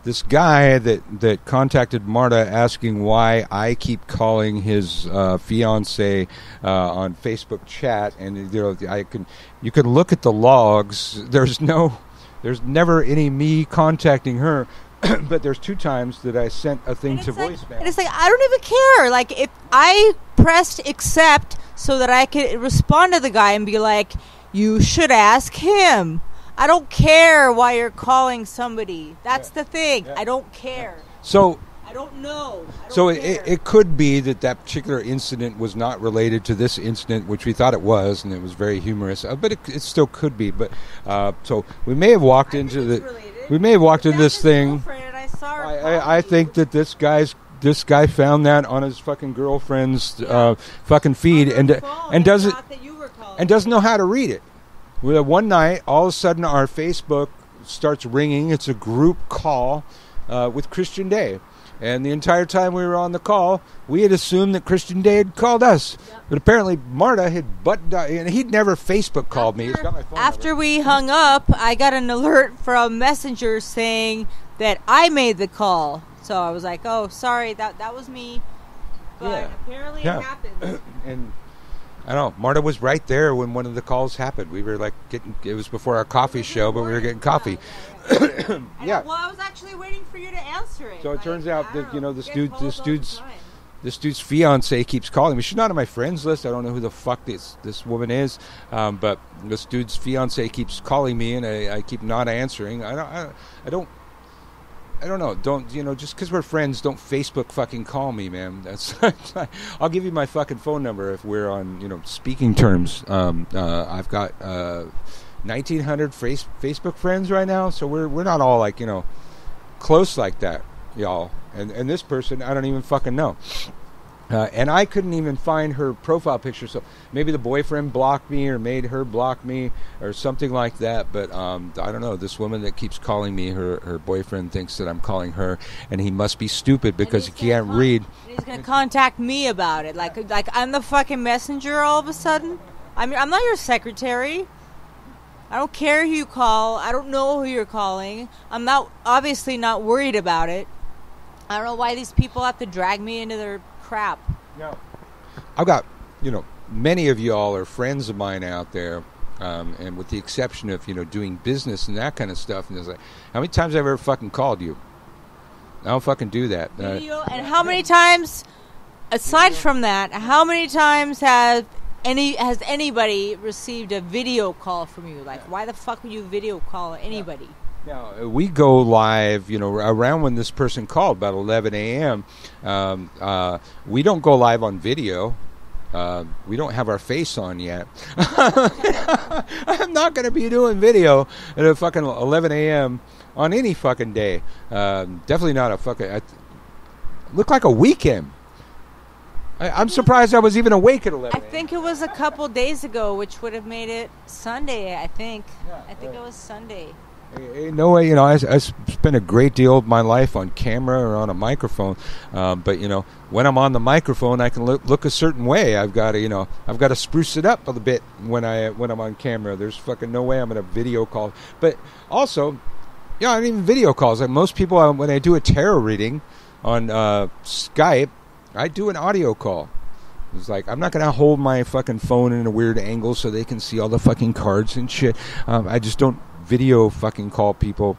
This guy that contacted Marta asking why I keep calling his fiance on Facebook chat, and you can look at the logs. There's no There's never any me contacting her. But there's 2 times that I sent a thing to voicemail. And it's like, I don't even care. Like, if I pressed accept so that I could respond to the guy and be like, you should ask him. I don't care why you're calling somebody. That's the thing. I don't care. So I don't know. It could be that particular incident was not related to this incident, which we thought it was, and it was very humorous. But it still could be. But so we may have walked into the. Related. We may have walked into this thing. I think that this guy found that on his fucking girlfriend's fucking feed and doesn't know how to read it. Well, one night, all of a sudden, our Facebook starts ringing. It's a group call with Christian Day. And the entire time we were on the call, we had assumed that Christian Day had called us. Yep. But apparently Marta had and he'd never Facebook called me. He's got my phone after number. we hung up, I got an alert from Messenger saying that I made the call. So I was like, oh, sorry, that was me. But apparently it happened. And I don't know, Marta was right there when one of the calls happened. We were like it was before our coffee show, but we were getting coffee. Yeah. Well, I was actually waiting for you to answer it. So it turns out that this dude's fiance keeps calling me. She's not on my friends list. I don't know who the fuck this woman is, but this dude's fiance keeps calling me, and I keep not answering. I don't know. Don't just because we're friends, don't Facebook fucking call me, man. That's I'll give you my fucking phone number if we're on speaking terms. I've got 1,900 Facebook friends right now, so we're not all like close like that, y'all. And this person I don't even fucking know. And I couldn't even find her profile picture, so maybe the boyfriend blocked me or made her block me or something like that. But I don't know. This woman that keeps calling me, her boyfriend thinks that I'm calling her, and he must be stupid because he can't read. He's going to contact me about it, like I'm the fucking messenger all of a sudden. I mean, I'm not your secretary. I don't care who you call. I don't know who you're calling. I'm obviously not worried about it. I don't know why these people have to drag me into their crap. No. I've got, many of y'all are friends of mine out there, and with the exception of, doing business and that kind of stuff, and it's like, how many times have I ever fucking called you? I don't fucking do that. And how many times, aside from that, how many times has anybody received a video call from you? Like, why the fuck would you video call anybody? Now, we go live, around when this person called, about 11 a.m. We don't go live on video. We don't have our face on yet. I'm not going to be doing video at a fucking 11 a.m. on any fucking day. Definitely not a fucking... look like a weekend. I'm surprised I was even awake at 11 I think it was a couple days ago, which would have made it Sunday, I think. Yeah, I think it was Sunday. No way, I spend a great deal of my life on camera or on a microphone, but when I'm on the microphone, I can look a certain way. I've got to spruce it up a bit when I'm on camera. There's fucking no way I'm gonna video call. But also, I don't even video calls. Like most people, when I do a tarot reading on Skype, I do an audio call. It's like, I'm not going to hold my fucking phone in a weird angle so they can see all the fucking cards and shit. I just don't video fucking call people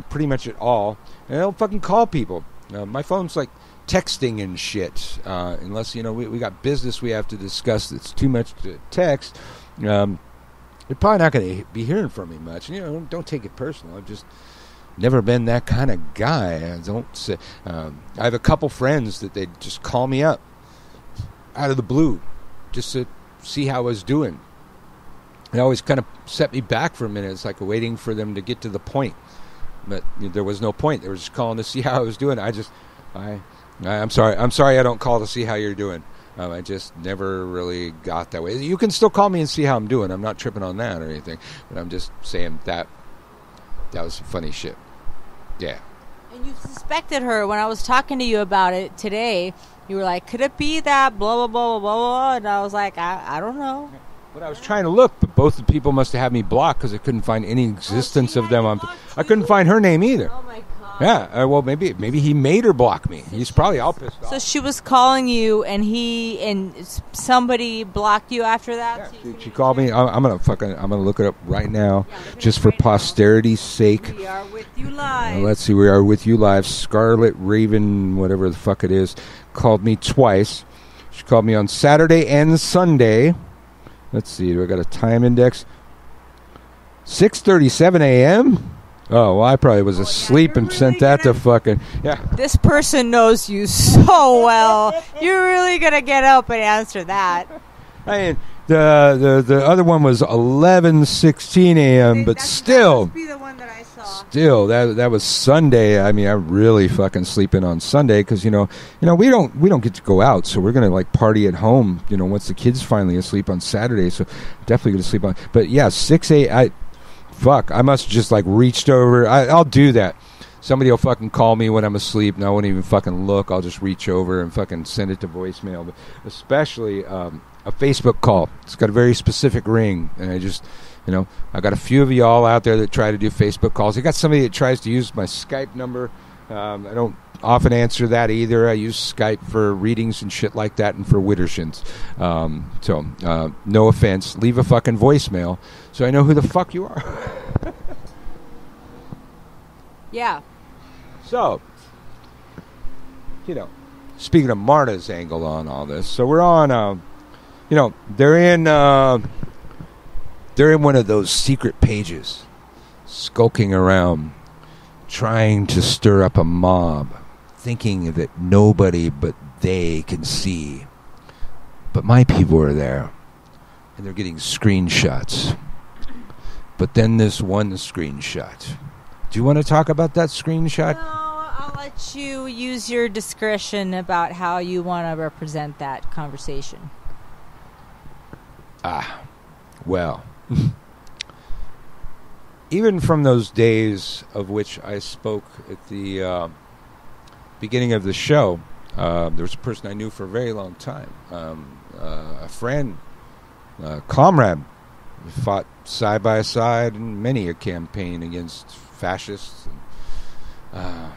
pretty much at all. And I don't fucking call people. My phone's like texting and shit. Unless, we got business we have to discuss that's too much to text. You're probably not going to be hearing from me much. Don't take it personal. I've just never been that kind of guy. I have a couple friends that they just call me up out of the blue just to see how I was doing. It always kind of set me back for a minute. It's like waiting for them to get to the point. But there was no point. They were just calling to see how I was doing. I'm sorry I don't call to see how you're doing. I just never really got that way. You can still call me and see how I'm doing. I'm not tripping on that or anything. But I'm just saying that was some funny shit. Yeah. And you suspected her when I was talking to you about it today. You were like, could it be that blah, blah, blah, blah, blah, blah? And I was like, I don't know. But I was trying to look, but both the people must have had me blocked because I couldn't find any existence of them. I couldn't find her name either. Oh, my God. Yeah, well, maybe he made her block me. He's probably all pissed off. So she was calling you, and somebody blocked you after that. Yeah, she called me. I'm gonna look it up right now, just for posterity's sake. We are with you live. Let's see, we are with you live. Scarlet Raven, whatever the fuck it is, called me twice. She called me on Saturday and Sunday. Let's see, do I got a time index? 6:37 a.m. Oh, well, I probably was asleep and sent that to fucking... Yeah. This person knows you so well. You're really going to get up and answer that. I mean, the other one was 11:16 a.m., but still... That must be the one that I saw. Still, that was Sunday. I mean, I'm really fucking sleeping on Sunday because, we don't get to go out, so we're going to, like, party at home, once the kids finally asleep on Saturday, so definitely going to sleep on... But, yeah, 6 a.m. Fuck, I must have just, like, reached over. I'll do that. Somebody will fucking call me when I'm asleep, and I won't even fucking look. I'll just reach over and fucking send it to voicemail. But especially a Facebook call. It's got a very specific ring, and I just, I got a few of y'all out there that try to do Facebook calls. I got somebody that tries to use my Skype number. I don't often answer that either. I use Skype for readings and shit like that and for widdershins. So, no offense. Leave a fucking voicemail so I know who the fuck you are. Yeah. So, speaking of Marta's angle on all this, so we're on, they're in one of those secret pages, skulking around, trying to stir up a mob, thinking that nobody but they can see. But my people are there, and they're getting screenshots. But then this one screenshot. Do you want to talk about that screenshot? No, I'll let you use your discretion about how you want to represent that conversation. Well... Even from those days of which I spoke at the beginning of the show, there was a person I knew for a very long time, a friend, a comrade. We fought side by side in many a campaign against fascists, and,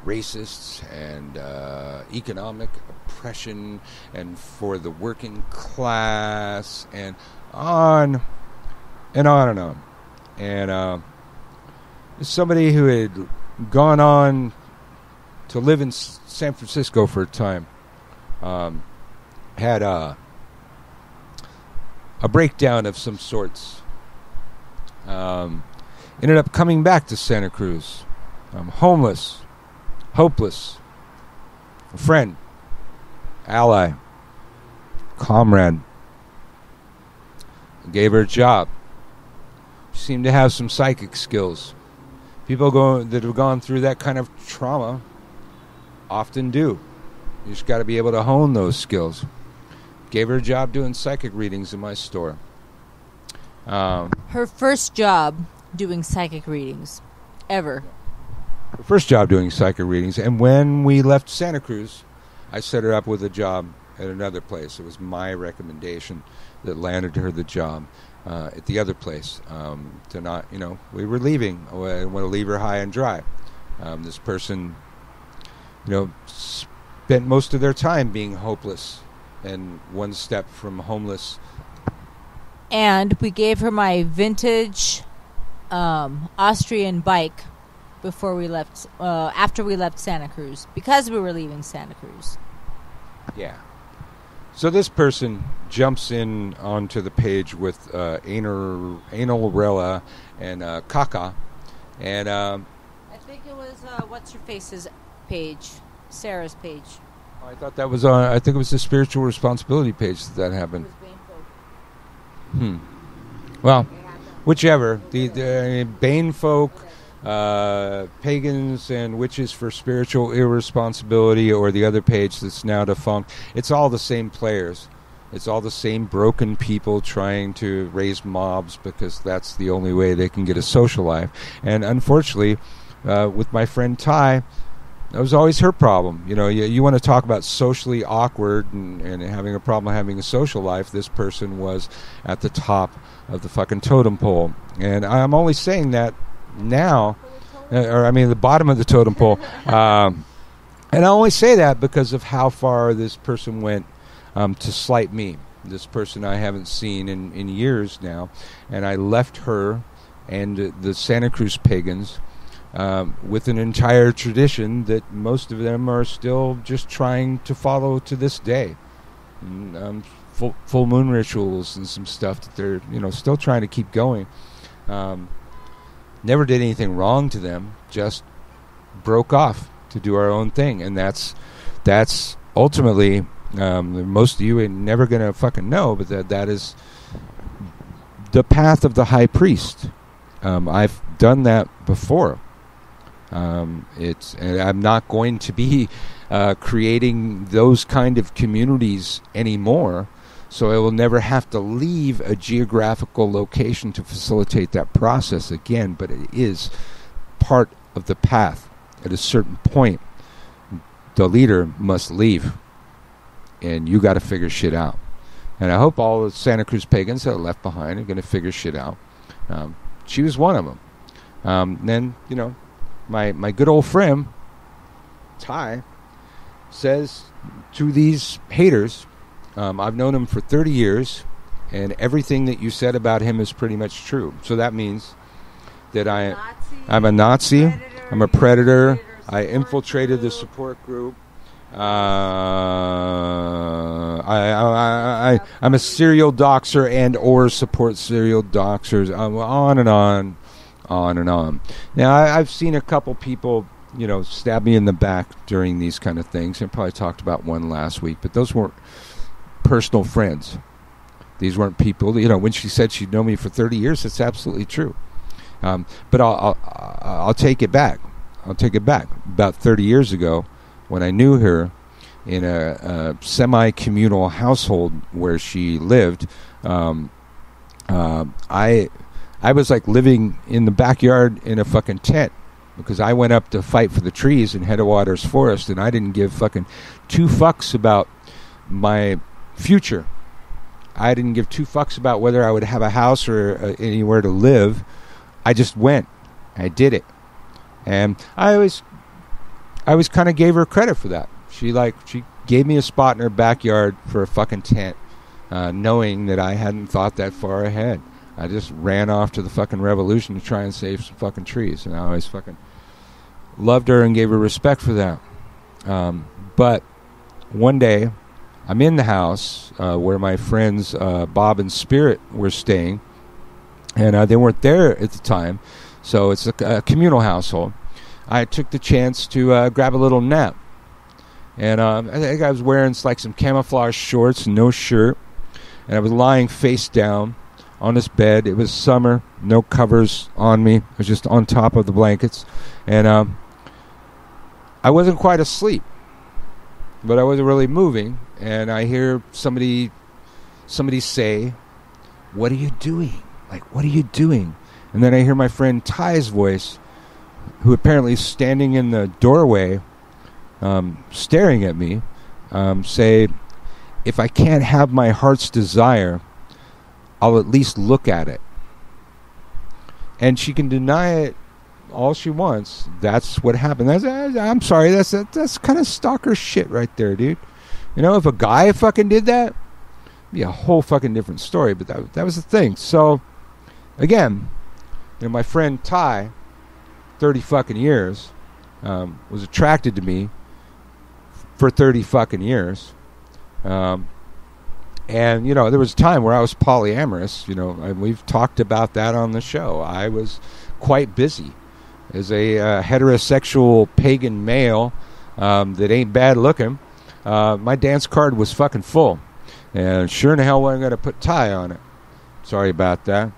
racists, and economic oppression, and for the working class, and on and on and on. And somebody who had gone on to live in San Francisco for a time had a breakdown of some sorts. Ended up coming back to Santa Cruz. Homeless, hopeless. A friend, ally, comrade. Gave her a job. She seemed to have some psychic skills. People that have gone through that kind of trauma often do. You just got to be able to hone those skills. Gave her a job doing psychic readings in my store. Her first job doing psychic readings ever. Her first job doing psychic readings. And when we left Santa Cruz, I set her up with a job at another place. It was my recommendation that landed her the job. At the other place, to not, we were leaving. I want to leave her high and dry. This person, spent most of their time being hopeless and one step from homeless. And we gave her my vintage Austrian bike before we left, after we left Santa Cruz, because we were leaving Santa Cruz. Yeah. So this person jumps in onto the page with Analrella and Kaka, and I think it was what's her face's page, Sarah's page. I thought that was on. I think it was the spiritual responsibility page that happened. Well, whichever. The Bane folk, pagans and witches for spiritual irresponsibility, or the other page that's now defunct. It's all the same players. It's all the same broken people trying to raise mobs because that's the only way they can get a social life. And unfortunately, with my friend Ty, that was always her problem. You want to talk about socially awkward and having a problem having a social life. This person was at the top of the fucking totem pole. And I'm only saying that now or I mean the bottom of the totem pole. And I only say that because of how far this person went to slight me. This person I haven't seen in years now. And I left her and the Santa Cruz pagans with an entire tradition that most of them are still just trying to follow to this day. And, full moon rituals and some stuff that they're still trying to keep going. Never did anything wrong to them, just broke off to do our own thing. And that's ultimately, most of you ain't never going to fucking know, but that is the path of the high priest. I've done that before. And I'm not going to be creating those kind of communities anymore, so I will never have to leave a geographical location to facilitate that process again, but it is part of the path. At a certain point, the leader must leave, and you got to figure shit out. And I hope all the Santa Cruz pagans that are left behind are going to figure shit out. She was one of them. Then, my good old friend, Ty, says to these haters, I've known him for 30 years, and everything that you said about him is pretty much true. So that means that I'm a Nazi, I'm a predator, I infiltrated the support group, I'm a serial doxer and or support serial doxers, on and on. On and on. Now, I've seen a couple people, stab me in the back during these kind of things. I probably talked about one last week, but those weren't personal friends. These weren't people, when she said she'd known me for 30 years, that's absolutely true. But I'll take it back. I'll take it back. About 30 years ago, when I knew her in a semi-communal household where she lived, I was like living in the backyard in a fucking tent because I went up to fight for the trees in Headwaters Forest, and I didn't give fucking two fucks about my future. I didn't give two fucks about whether I would have a house or anywhere to live. I just went. I did it. And I always kind of gave her credit for that. She gave me a spot in her backyard for a fucking tent, knowing that I hadn't thought that far ahead. I just ran off to the fucking revolution to try and save some fucking trees. And I always fucking loved her and gave her respect for that. But one day, I'm in the house where my friends Bob and Spirit were staying. And they weren't there at the time. So it's a communal household. I took the chance to grab a little nap. And I think I was wearing some camouflage shorts and no shirt. And I was lying face down on this bed. It was summer, no covers on me. I was just on top of the blankets. And I wasn't quite asleep, but I wasn't really moving. And I hear somebody say, "What are you doing? What are you doing?" And then I hear my friend Ty's voice, who apparently is standing in the doorway, staring at me, say, "If I can't have my heart's desire, I'll at least look at it." And she can deny it all she wants. That's what happened. I'm sorry, that's kind of stalker shit right there, dude. If a guy fucking did that, it'd be a whole fucking different story. But that was the thing. So, again, my friend Ty, 30 fucking years, was attracted to me for 30 fucking years. And, there was a time where I was polyamorous, and we've talked about that on the show. I was quite busy as a heterosexual pagan male that ain't bad looking. My dance card was fucking full. And sure in the hell wasn't going to put Ty on it. Sorry about that.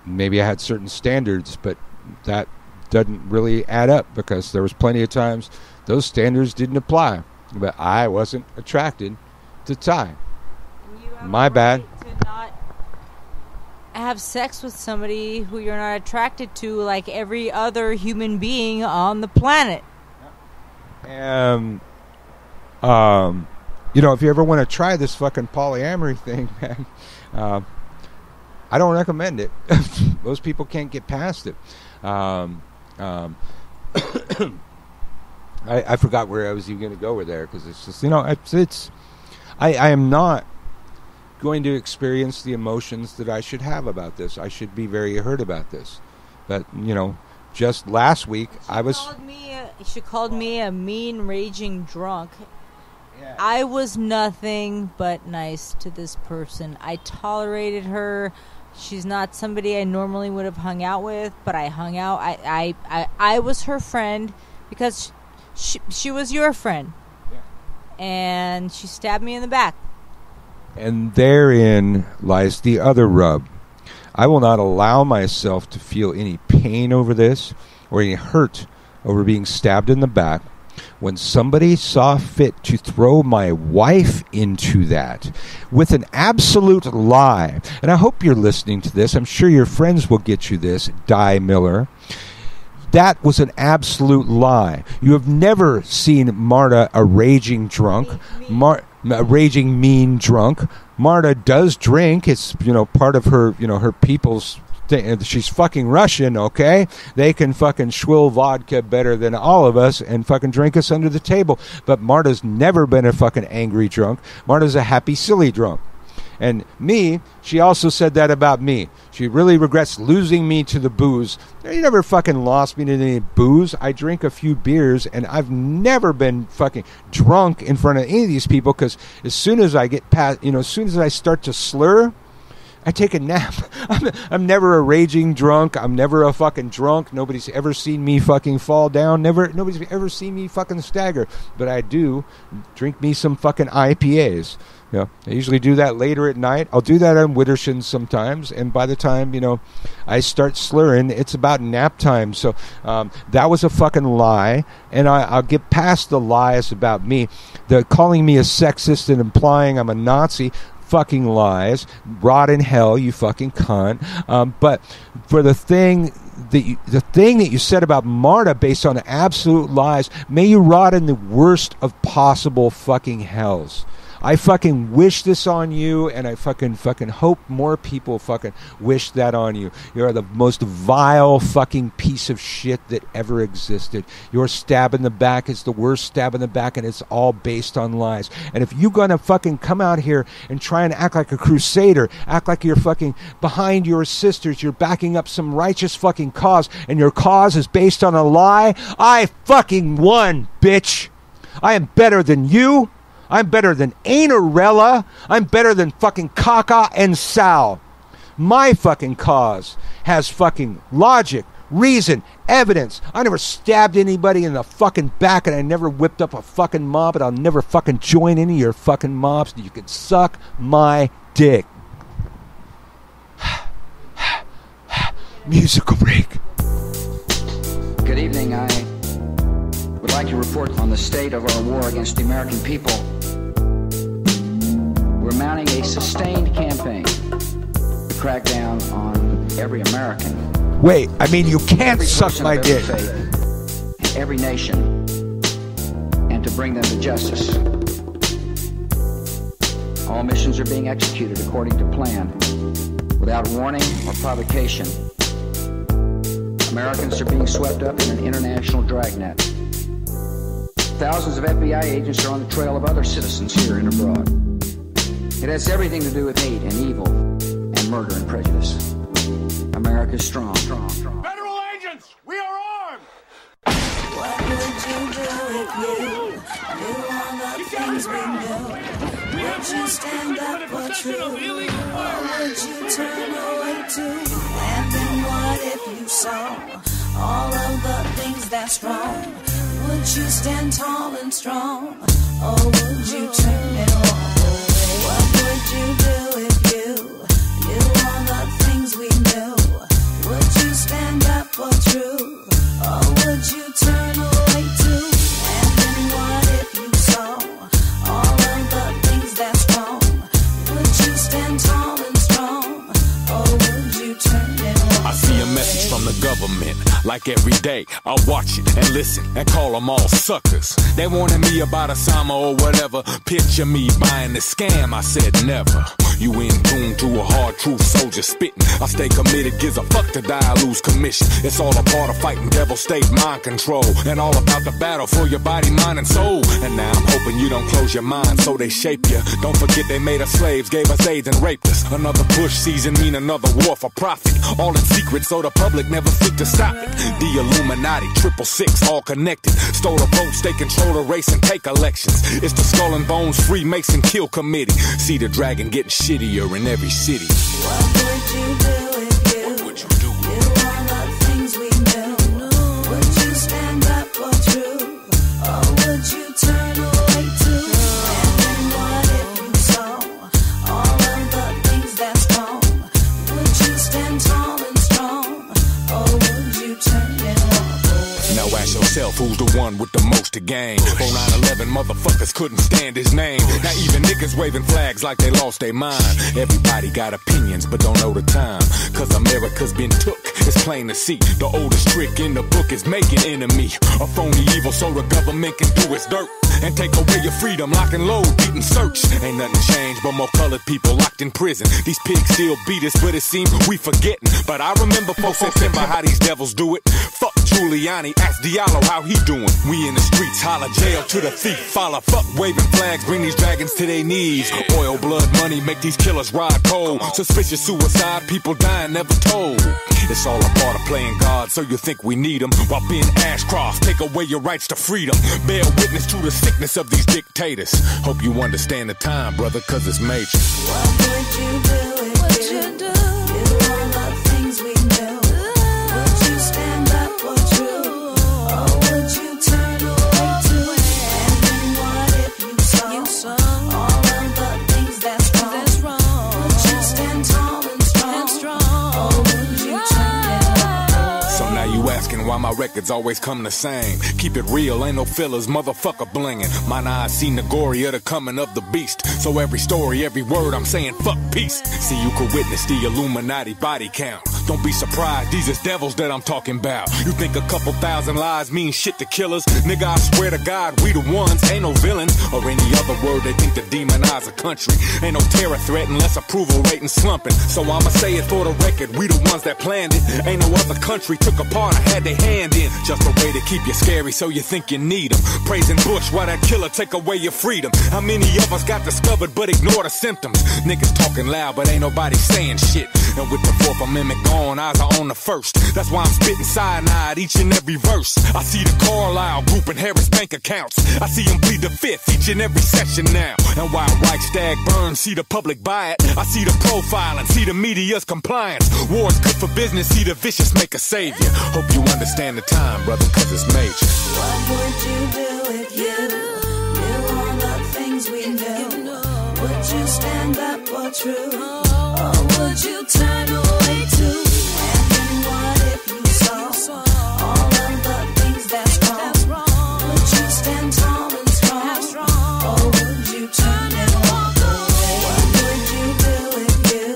Maybe I had certain standards, but that doesn't really add up because there was plenty of times those standards didn't apply. But I wasn't attracted to Ty. My bad. To not have sex with somebody who you're not attracted to, like every other human being on the planet. If you ever want to try this fucking polyamory thing, man, I don't recommend it. Most people can't get past it. I forgot where I was even going to go with there, because it's just, I am not going to experience the emotions that I should have about this. I should be very hurt about this. But, just last week, She called me a mean, raging drunk. Yeah. I was nothing but nice to this person. I tolerated her. She's not somebody I normally would have hung out with, but I hung out. I was her friend because she was your friend. Yeah. And she stabbed me in the back. And therein lies the other rub. I will not allow myself to feel any pain over this or any hurt over being stabbed in the back when somebody saw fit to throw my wife into that with an absolute lie. And I hope you're listening to this. I'm sure your friends will get you this, Di Miller. That was an absolute lie. You have never seen Marta a raging drunk, a raging mean drunk. Marta does drink. It's, part of her, her people's thing. She's fucking Russian, okay? They can fucking swill vodka better than all of us and fucking drink us under the table. But Marta's never been a fucking angry drunk. Marta's a happy, silly drunk. And me, she also said that about me. She really regrets losing me to the booze. You never fucking lost me to any booze. I drink a few beers, and I've never been fucking drunk in front of any of these people, because as soon as I get past, as soon as I start to slur, I take a nap. I'm never a raging drunk. I'm never a fucking drunk. Nobody's ever seen me fucking fall down. Nobody's ever seen me fucking stagger. But I do drink me some fucking IPAs. I usually do that later at night. I'll do that on Widdershins sometimes, and by the time, I start slurring, it's about nap time. So that was a fucking lie, and I'll get past the lies about me. The calling me a sexist and implying I'm a Nazi, fucking lies. Rot in hell, you fucking cunt. But for the thing that you said about Marta based on absolute lies, may you rot in the worst of possible fucking hells. I fucking wish this on you, and I fucking hope more people fucking wish that on you. You're the most vile fucking piece of shit that ever existed. Your stab in the back is the worst stab in the back, and it's all based on lies. And if you're gonna fucking come out here and try and act like a crusader, act like you're fucking behind your sisters, you're backing up some righteous fucking cause, and your cause is based on a lie, I fucking won, bitch. I am better than you. I'm better than Ainarella. I'm better than fucking Kaka and Sal. My fucking cause has fucking logic, reason, evidence. I never stabbed anybody in the fucking back, and I never whipped up a fucking mob, and I'll never fucking join any of your fucking mobs. You can suck my dick. Musical break. Good evening. I would like to report on the state of our war against the American people. We're mounting a sustained campaign to crack down on every American. Wait, you can't suck my dick. Faith, every nation, and to bring them to justice. All missions are being executed according to plan, without warning or provocation. Americans are being swept up in an international dragnet. Thousands of FBI agents are on the trail of other citizens here and abroad. It has everything to do with hate and evil and murder and prejudice. America is strong. Federal agents, we are armed! What would you do if you knew all the things we knew? Would you stand up for truth? Or would you turn away too? And then what if you saw all of the things that's wrong? Would you stand tall and strong? Or would you turn and walk away? What would you do if you knew all the things we knew? Would you stand up for truth? Or would you turn away too? And then what if you saw all of the things that's wrong? Would you stand tall and strong? Or would you turn and walk I see a message from the government, like every day. I watch it and listen and call them all suckers. They wanted me about Osama or whatever. Picture me buying the scam, I said never. You in tune to a hard truth soldier spitting. I stay committed, gives a fuck to die, I lose commission. It's all a part of fighting devil state mind control, and all about the battle for your body, mind, and soul. And now I'm hoping you don't close your mind so they shape you. Don't forget they made us slaves, gave us AIDS and raped us. Another push season mean another war for profit. All in secret so the public never think to stop it. The Illuminati, 666, all connected. Stole the votes, they control the race and take elections. It's the Skull and Bones Freemason Kill Committee. See the dragon getting shittier in every city. What would you do if you What would you do? knew all the things we knew? Would you stand up for truth, or would you turn away too? And then what if you saw all of the things that's wrong? Would you stand tall and strong, or would you turn and walk away? Now ask yourself who's the one with the most to gain. For 9/11 motherfuckers couldn't stand his name. Now even niggas waving flags like they lost their mind. Everybody got opinions but don't know the time. Cause America's been took, it's plain to see. The oldest trick in the book is making enemy. A phony evil so the government can do its dirt and take away your freedom, lock and load, beat and search. Ain't nothing changed but more colored people locked in prison. These pigs still beat us, but it seems we forgetting. But I remember folks in September how these devils do it. Fuck Giuliani, ask Diallo how he doing. We in the streets, holler jail to the thief. Follow, fuck waving flags, bring these dragons to their knees. Oil, blood, money, make these killers ride cold. Suspicious suicide, people dying, never told. It's all a part of playing God, so you think we need them. While being Ashcroft, take away your rights to freedom. Bear witness to the sickness of these dictators. Hope you understand the time, brother, cause it's major. What would you do if you knew all the things we knew? Would you stand up for truth, or would you turn away too? And then what if you saw all of the things that's wrong? Would you stand tall and strong, or would you turn and walk away? So now you asking why my records always come the same. Keep it real, ain't no fillers, motherfucker blinging. Mine eyes seen the glory of the coming of the beast. So every story, every word I'm saying, fuck peace. See, you could witness the Illuminati body count. Don't be surprised, these is devils that I'm talking about. You think a couple thousand lies mean shit to killers? Nigga, I swear to God, we the ones, ain't no villains. Or any other word they think to demonize a country. Ain't no terror threat unless approval rating slumping. So I'ma say it for the record, we the ones that planned it. Ain't no other country took a part or had their hand in. Just a way to keep you scary so you think you need them. Praising Bush while that killer take away your freedom. How many of us got discovered but ignore the symptoms? Niggas talking loud but ain't nobody saying shit. And with the 4th Amendment gone, eyes are on the 1st. That's why I'm spitting cyanide each and every verse. I see the Carlisle group in Harris bank accounts. I see them bleed the 5th each and every session now. And while Reichstag burns, see the public buy it. I see the profiling, see the media's compliance. War's good for business, see the vicious make a savior. Hope you understand the time, brother, cause it's major. What would you do if you knew all the things we knew? Would you stand up for truth, or would you turn away too? And then what if you saw all of the things that's wrong? Would you stand tall and strong, or would you turn and walk away? What would you do if you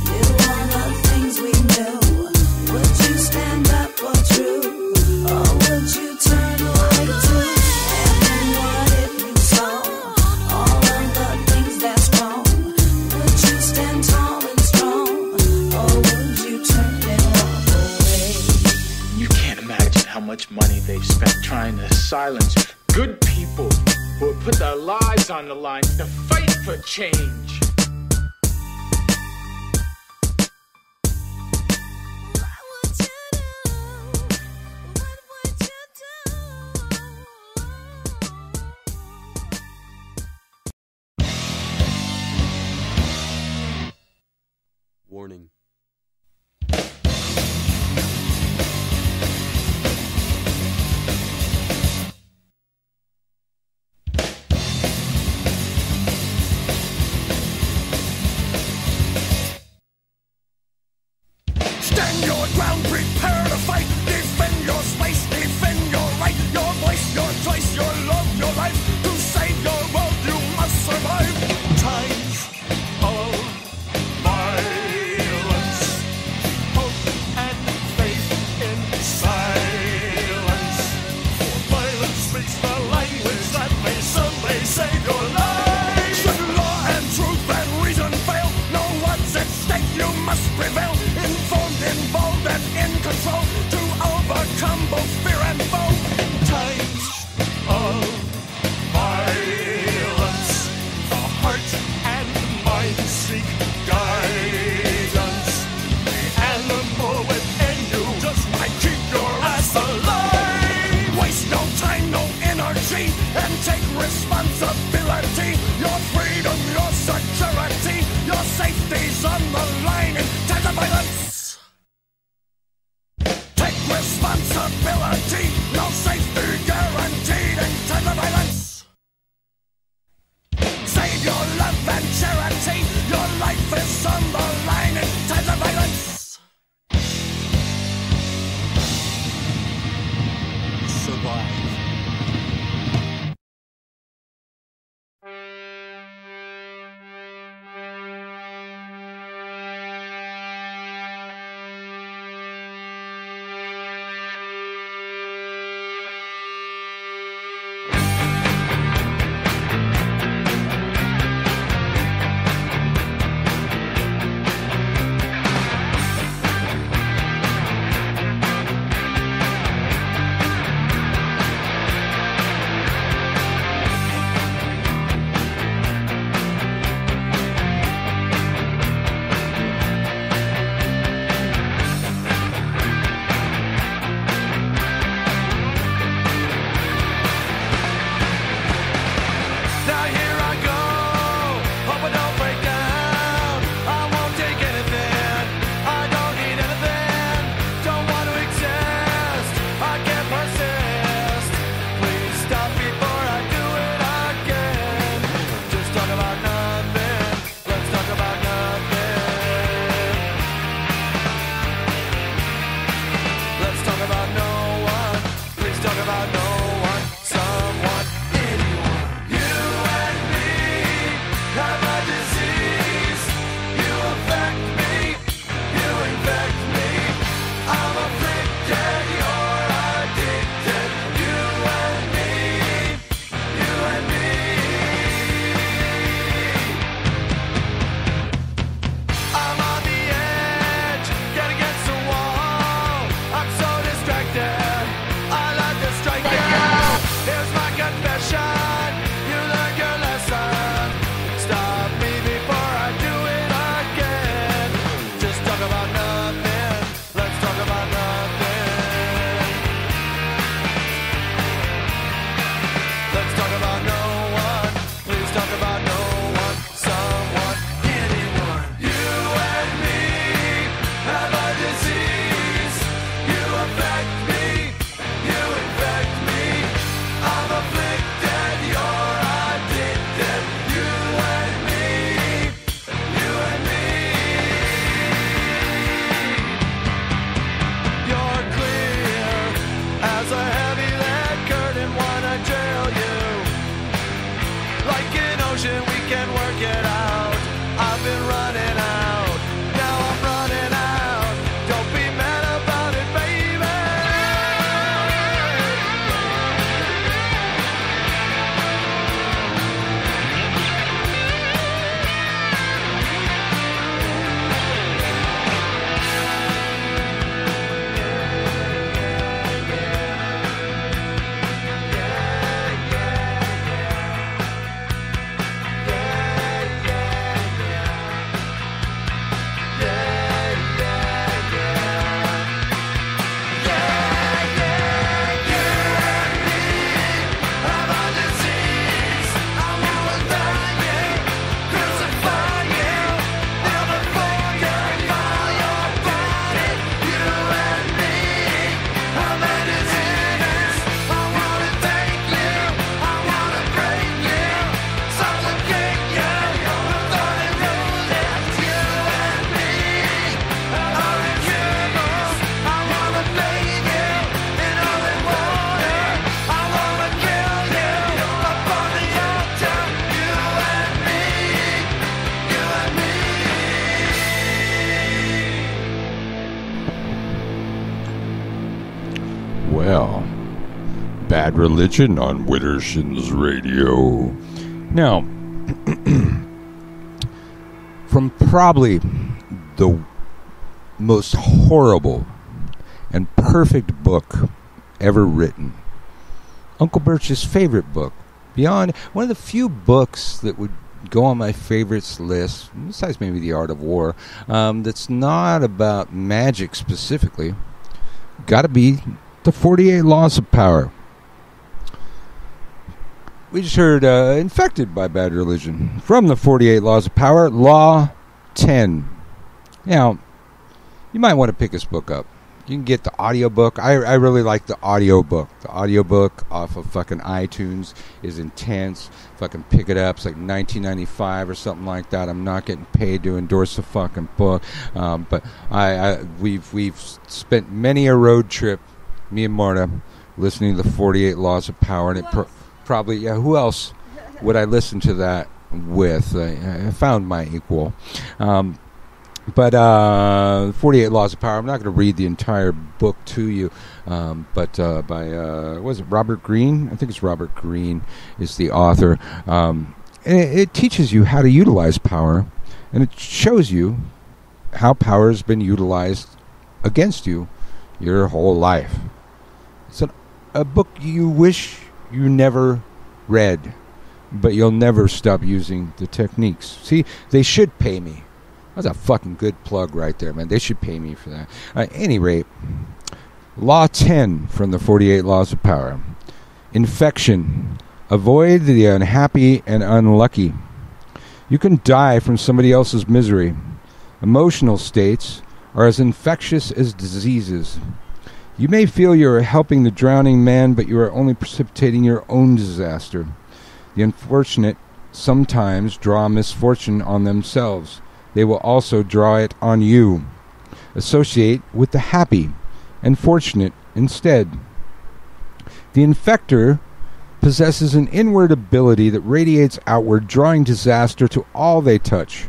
knew all the things we knew? Would you stand up for truth, or would you turn away too? And then what if you saw all of the things that's wrong? Would you stand tall and strong, or would you turn and walk away? You can't imagine how much money they've spent trying to silence good people who have put their lives on the line to fight for change. Warning. and take responsibility. Your freedom, your security, your safety's on the line in times of violence. Take responsibility, no safety guaranteed in times of violence. Save your love and charity, your life is on the line in times of violence. Survive. Well, Bad Religion on Widdershins Radio. Now, from probably the most horrible and perfect book ever written, Uncle Birch's favorite book, beyond one of the few books that would go on my favorites list, besides maybe The Art of War, that's not about magic specifically, got to be The 48 Laws of Power. We just heard Infected by Bad Religion from the 48 Laws of Power, Law 10. Now, you might want to pick this book up. You can get the audiobook. I really like the audiobook. The audiobook off of fucking iTunes is intense. Fucking pick it up. It's like $19.95 or something like that. I'm not getting paid to endorse the fucking book. But we've spent many a road trip, me and Marta, listening to the 48 Laws of Power. And it probably, yeah, who else would I listen to that with? I found my equal. But 48 Laws of Power, I'm not going to read the entire book to you, but by, was it Robert Greene? I think it's Robert Greene is the author. And it teaches you how to utilize power, and it shows you how power has been utilized against you your whole life. It's a book you wish you never read, but you'll never stop using the techniques. See, they should pay me. That's a fucking good plug right there, man. They should pay me for that. At any rate, Law 10 from the 48 Laws of Power. Infection. Avoid the unhappy and unlucky. You can die from somebody else's misery. Emotional states are as infectious as diseases. You may feel you are helping the drowning man, but you are only precipitating your own disaster. The unfortunate sometimes draw misfortune on themselves. They will also draw it on you. Associate with the happy and fortunate instead. The infector possesses an inward ability that radiates outward, drawing disaster to all they touch.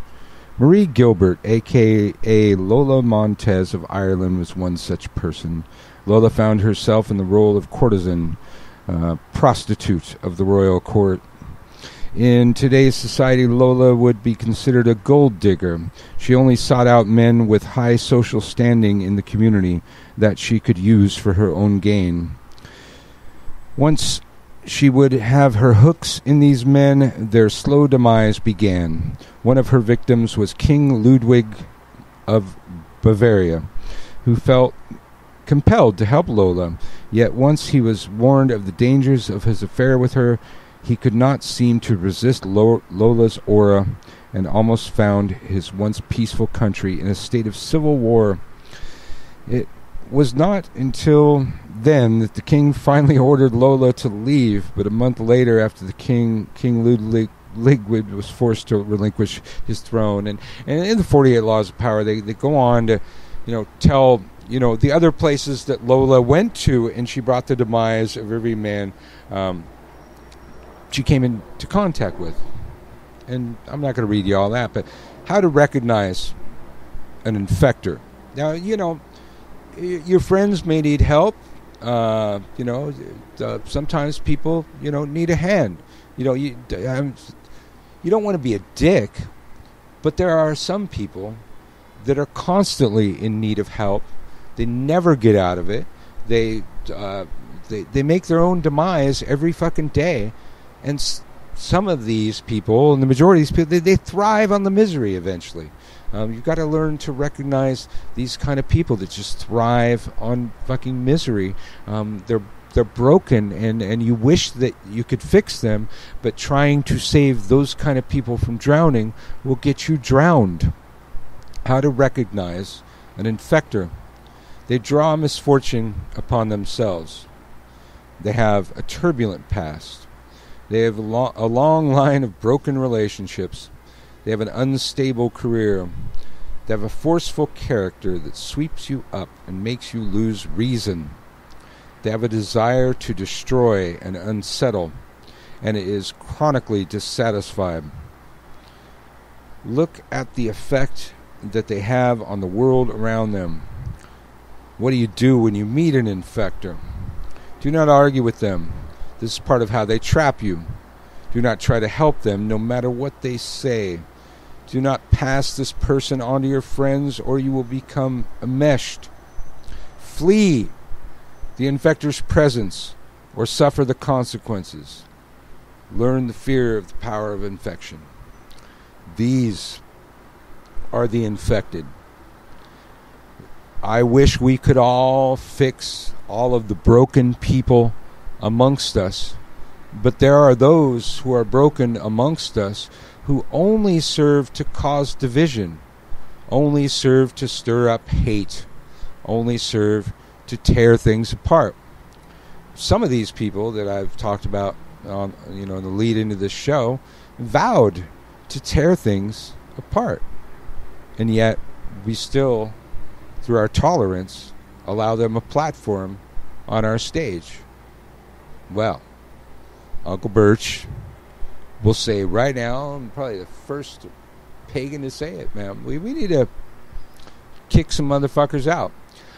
Marie Gilbert, a.k.a. Lola Montez of Ireland, was one such person. Lola found herself in the role of courtesan, prostitute of the royal court. In today's society, Lola would be considered a gold digger. She only sought out men with high social standing in the community that she could use for her own gain. Once she would have her hooks in these men, their slow demise began. One of her victims was King Ludwig of Bavaria, who felt compelled to help Lola. Yet once he was warned of the dangers of his affair with her, he could not seem to resist Lola's aura, and almost found his once peaceful country in a state of civil war. It was not until then that the king finally ordered Lola to leave, but a month later, after the King Ludwig was forced to relinquish his throne. And in the 48 Laws of Power, they go on to, tell, the other places that Lola went to, and she brought the demise of every man she came into contact with. And I'm not going to read you all that, but how to recognize an infector. Now, your friends may need help. Sometimes people, need a hand. You don't want to be a dick, but there are some people that are constantly in need of help. They never get out of it. They make their own demise every fucking day. And some of these people, and the majority of these people, they thrive on the misery eventually. You've got to learn to recognize these kind of people that just thrive on fucking misery. They're broken, and you wish that you could fix them, but trying to save those kind of people from drowning will get you drowned. How to recognize an infector. They draw misfortune upon themselves. They have a turbulent past. They have a long line of broken relationships. They have an unstable career. They have a forceful character that sweeps you up and makes you lose reason. They have a desire to destroy and unsettle, and it is chronically dissatisfied. Look at the effect that they have on the world around them. What do you do when you meet an infector? Do not argue with them. This is part of how they trap you. Do not try to help them, no matter what they say. Do not pass this person on to your friends, or you will become enmeshed. Flee the infector's presence, or suffer the consequences. Learn the fear of the power of infection. These are the infected. I wish we could all fix all of the broken people amongst us, But there are those who are broken amongst us who only serve to cause division, only serve to stir up hate, only serve to tear things apart. Some of these people that I've talked about on, the lead into this show vowed to tear things apart. And yet we still, through our tolerance, allow them a platform on our stage. Well, Uncle Birch will say right now, I'm probably the first pagan to say it, man. We need to kick some motherfuckers out.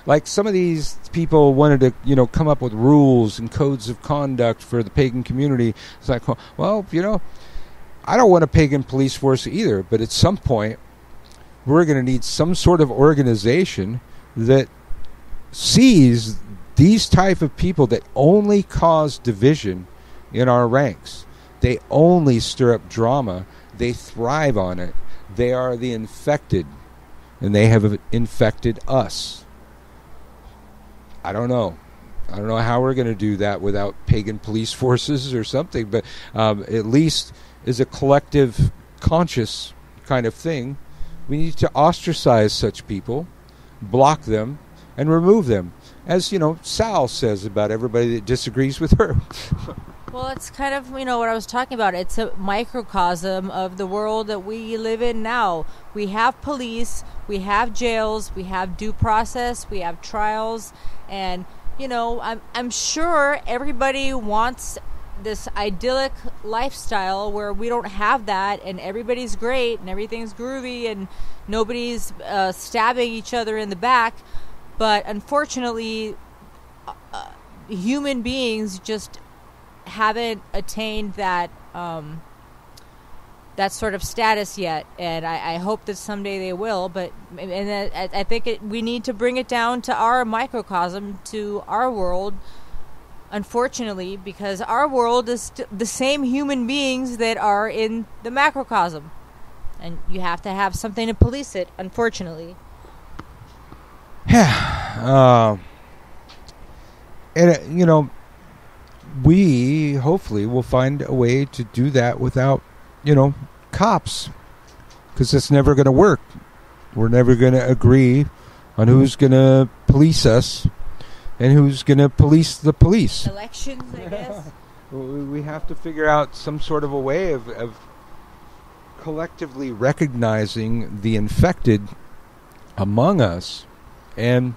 Like some of these people wanted to, come up with rules and codes of conduct for the pagan community. It's like, well, I don't want a pagan police force either, but at some point, we're going to need some sort of organization that sees these type of people that only cause division in our ranks. They only stir up drama. They thrive on it. They are the infected, and they have infected us. I don't know how we're going to do that without pagan police forces or something, but at least as a collective conscious kind of thing, we need to ostracize such people, block them, and remove them. As, Sal says about everybody that disagrees with her. Well, it's kind of, what I was talking about. It's a microcosm of the world that we live in now. We have police, we have jails, we have due process, we have trials, and, I'm sure everybody wants this idyllic lifestyle where we don't have that, and everybody's great, and everything's groovy, and nobody's stabbing each other in the back. But unfortunately, human beings just haven't attained that that sort of status yet, and I hope that someday they will. But I think we need to bring it down to our microcosm, to our world. Unfortunately, because our world is the same human beings that are in the macrocosm, and you have to have something to police it. Unfortunately. Yeah, and we hopefully will find a way to do that without, cops, because it's never going to work. We're never going to agree on who's going to police us and who's going to police the police. Elections, I guess. We have to figure out some sort of a way of collectively recognizing the infected among us and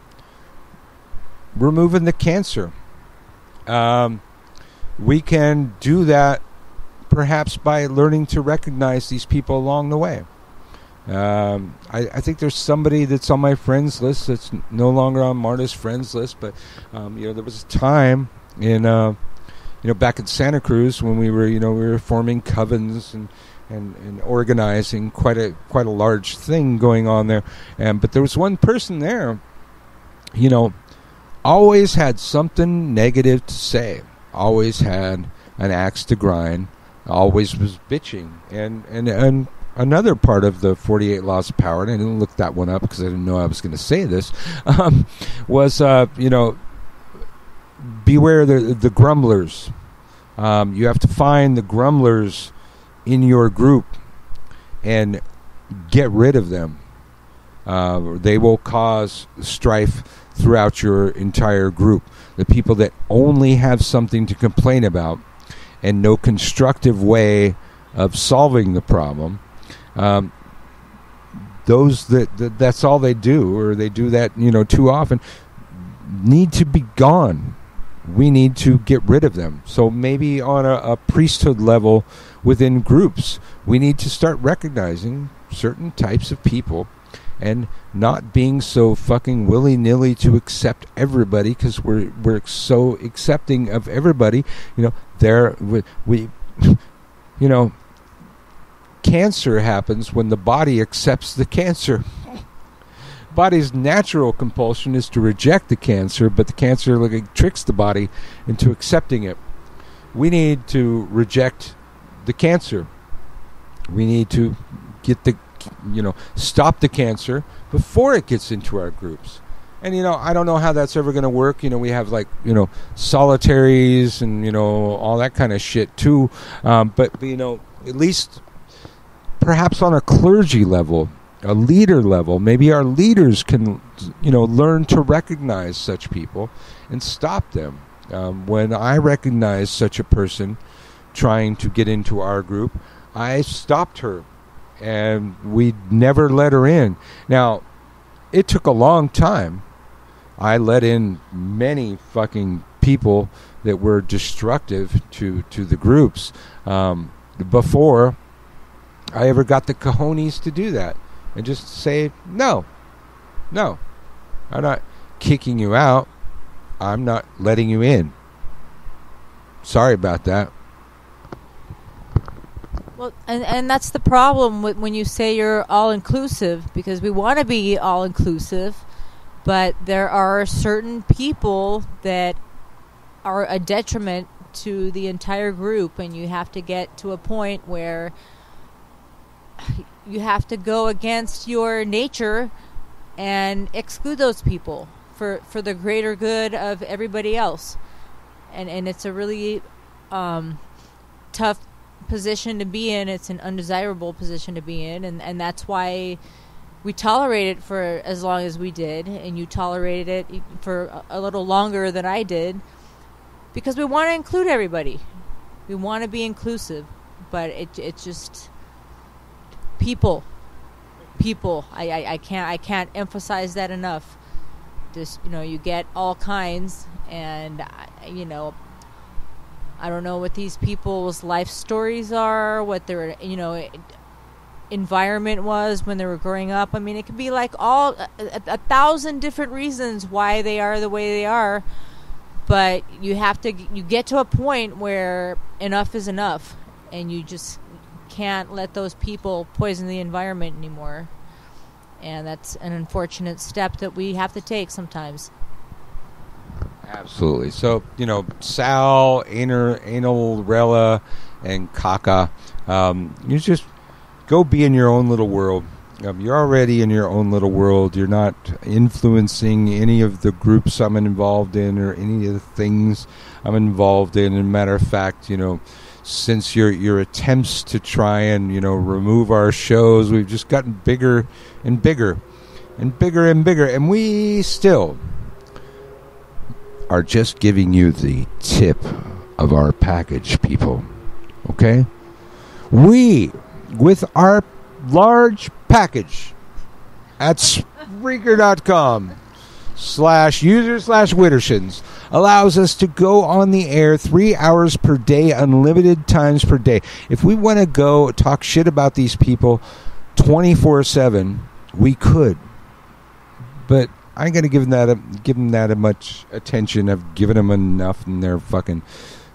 removing the cancer. We can do that perhaps by learning to recognize these people along the way. I think there's somebody that's on my friends list that's no longer on Marta's friends list, but there was a time in back in Santa Cruz when we were forming covens and organizing quite a large thing going on there. But there was one person there, always had something negative to say, always had an axe to grind, always was bitching. And another part of the 48 Laws of Power, and I didn't look that one up because I didn't know I was going to say this, was, beware the grumblers. You have to find the grumblers in your group and get rid of them. They will cause strife throughout your entire group. The people that only have something to complain about and no constructive way of solving the problem, those that's all they do, or they do that too often, need to be gone. We need to get rid of them. So maybe on a priesthood level within groups, we need to start recognizing certain types of people and not being so fucking willy-nilly to accept everybody, because we're so accepting of everybody. Cancer happens when the body accepts the cancer. Body's natural compulsion is to reject the cancer, but the cancer tricks the body into accepting it. We need to reject the cancer. We need to get stop the cancer before it gets into our groups. And, I don't know how that's ever going to work. We have, like, solitaries and, all that kind of shit, too. But, at least perhaps on a clergy level, a leader level, maybe our leaders can, learn to recognize such people and stop them. When I recognize such a person trying to get into our group, I stopped her, and we never let her in. Now, it took a long time. I let in many fucking people that were destructive to the groups before I ever got the cojones to do that and just say, no, I'm not kicking you out. I'm not letting you in. Sorry about that. Well, and that's the problem when you say you're all-inclusive, because we want to be all-inclusive, but there are certain people that are a detriment to the entire group, and you have to get to a point where you have to go against your nature and exclude those people for the greater good of everybody else. And it's a really tough position to be in. It's an undesirable position to be in, and that's why we tolerated it for as long as we did, and you tolerated it for a little longer than I did, because we want to include everybody. We want to be inclusive, but it's just people. I can't emphasize that enough. Just, you get all kinds, and I don't know what these people's life stories are, what their environment was when they were growing up. I mean, it could be like a 1,000 different reasons why they are the way they are, but you get to a point where enough is enough, and you just can't let those people poison the environment anymore. And that's an unfortunate step that we have to take sometimes. Absolutely. So, Sal, Anal, Rella, and Kaka, you just go be in your own little world. You're already in your own little world. You're not influencing any of the groups I'm involved in or any of the things I'm involved in. As a matter of fact, since your attempts to try and, remove our shows, we've just gotten bigger and bigger and bigger and bigger. And we still are just giving you the tip of our package, people. Okay? We, with our large package at Spreaker.com/user/Wittershins, allows us to go on the air 3 hours per day, unlimited times per day. If we want to go talk shit about these people 24/7, we could. But I ain't gonna give them that much attention. I've given them enough, and they're fucking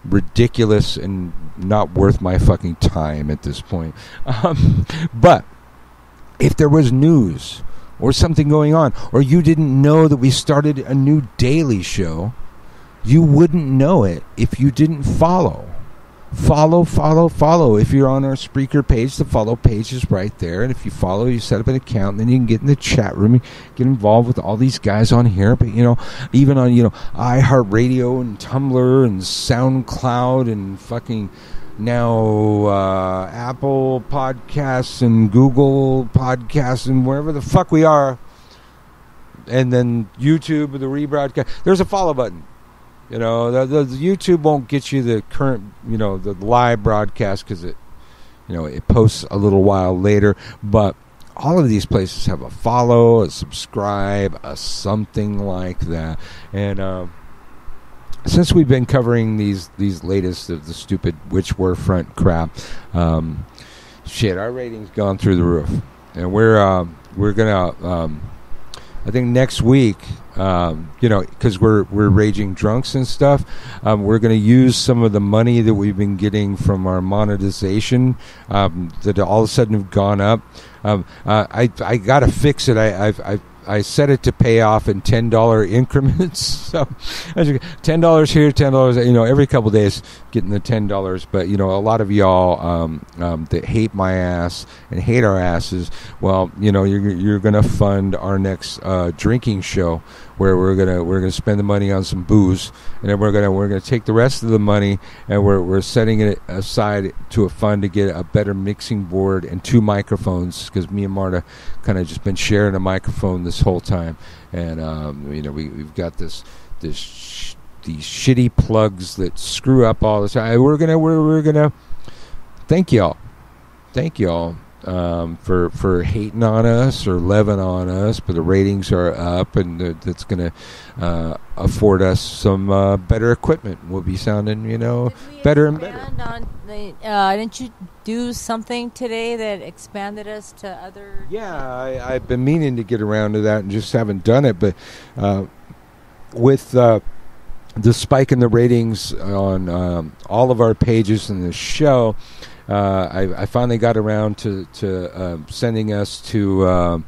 ridiculous and not worth my fucking time at this point. But if there was news or something going on, or you didn't know that we started a new daily show, you wouldn't know it if you didn't follow. Follow. If you're on our Spreaker page, the follow page is right there. And if you follow, you set up an account, and then you can get in the chat room, get involved with all these guys on here. But, even on, iHeartRadio and Tumblr and SoundCloud and fucking now Apple Podcasts and Google Podcasts and wherever the fuck we are. And then YouTube, the rebroadcast. There's a follow button. The YouTube won't get you the current, the live broadcast, because it posts a little while later. But all of these places have a follow, a subscribe, a something like that. And since we've been covering these latest of the stupid Witch War Front crap, shit, our rating's gone through the roof. And we're gonna, I think next week, because we're raging drunks and stuff, we're going to use some of the money that we've been getting from our monetization that all of a sudden have gone up. I got to fix it. I set it to pay off in $10 increments. So $10 here, $10, every couple of days getting the $10. But a lot of y'all that hate my ass and hate our asses. Well, you're gonna fund our next drinking show where we're gonna spend the money on some booze, and then we're gonna take the rest of the money and we're setting it aside to a fund to get a better mixing board and 2 microphones, because me and Marta kind of just been sharing a microphone this whole time, and we've got these shitty plugs that screw up all the time. We're gonna thank y'all for hating on us or loving on us, but the ratings are up, and that's going to afford us some better equipment. We'll be sounding, better and better. Didn't you do something today that expanded us to other? Yeah, I've been meaning to get around to that and just haven't done it. But with the spike in the ratings on all of our pages in the show, I finally got around to sending us to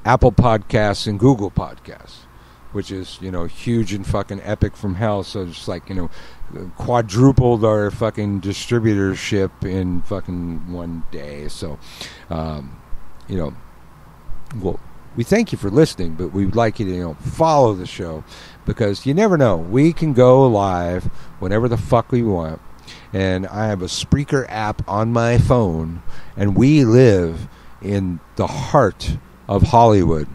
Apple Podcasts and Google Podcasts, which is, huge and fucking epic from hell. So it's like, quadrupled our fucking distributorship in fucking one day. So, well, we thank you for listening, but we'd like you to, follow the show, because you never know. We can go live whenever the fuck we want. And I have a Spreaker app on my phone, and we live in the heart of Hollywood,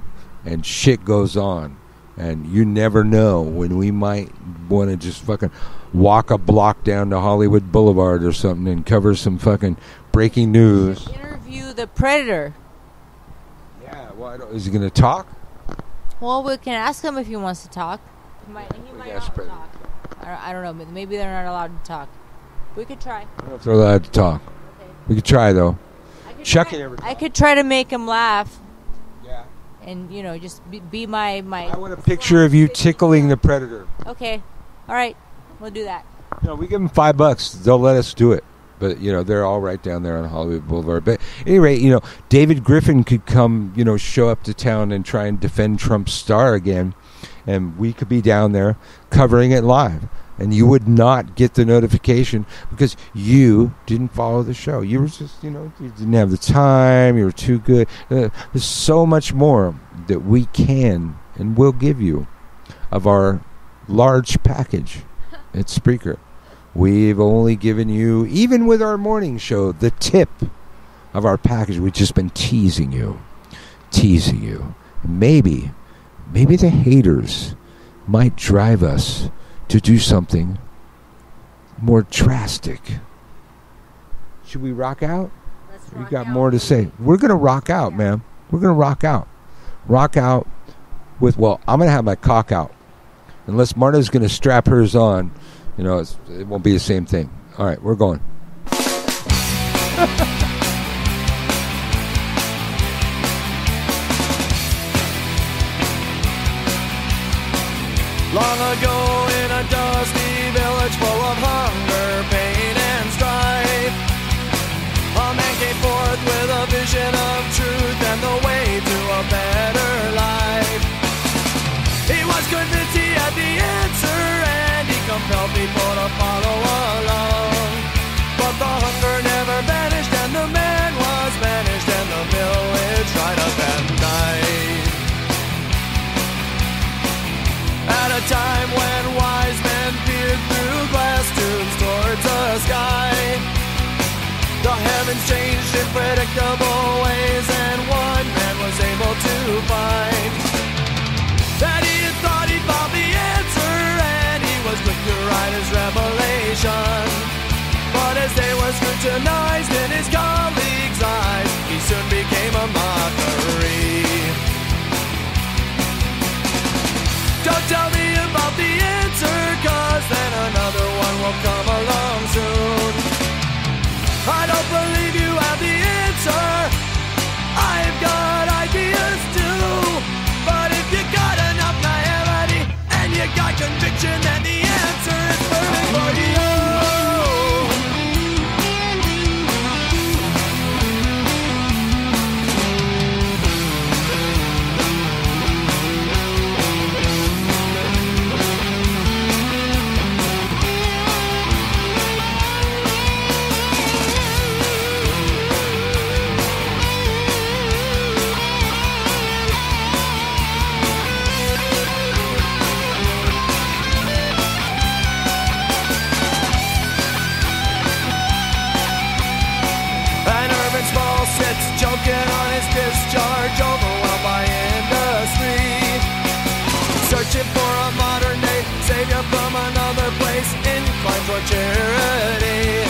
and shit goes on, and you never know when we might want to just fucking walk a block down to Hollywood Boulevard or something and cover some fucking breaking news. Interview the Predator. Yeah, well, is he going to talk? Well, we can ask him if he wants to talk. He might not talk. I don't know, but maybe they're not allowed to talk. We could try. I don't know if they're allowed to talk. Okay. We could try, though. I could try to make him laugh. Yeah. And, just be my... I want a picture of you tickling the Predator. Okay. All right. We'll do that. We give them $5. They'll let us do it. But, they're all right down there on Hollywood Boulevard. But at any rate, David Griffin could come, show up to town and try and defend Trump's star again. And we could be down there covering it live. And you would not get the notification because you didn't follow the show. You were just, you didn't have the time. You were too good. There's so much more that we can and will give you of our large package at Spreaker. We've only given you, even with our morning show, the tip of our package. We've just been teasing you. Maybe the haters might drive us to do something more drastic. Should we rock out? You got more to say. We're going to rock out, man. We're going to rock out. Rock out with, I'm going to have my cock out. Unless Marta's going to strap hers on, it won't be the same thing. All right, we're going. Long ago in a dusty village full of hunger, pain, and strife, a man came forth with a vision of truth and the way to a better life. He was convinced he had the answer, and he compelled people to follow along. But the hunger never vanished, and the man was vanished, and the village dried up and died. At a time when wise men peered through glass tubes towards the sky, the heavens changed in predictable ways, and one man was able to find that he had thought he'd found the answer, and he was quick to write his revelation. But as they were scrutinized in his colleagues' eyes, he soon became a mockery. Don't tell me about the answer, 'cause then another one will come along soon. I don't believe you have the answer, working on his discharge, overwhelmed by industry. Searching for a modern day savior from another place, inclined for charity.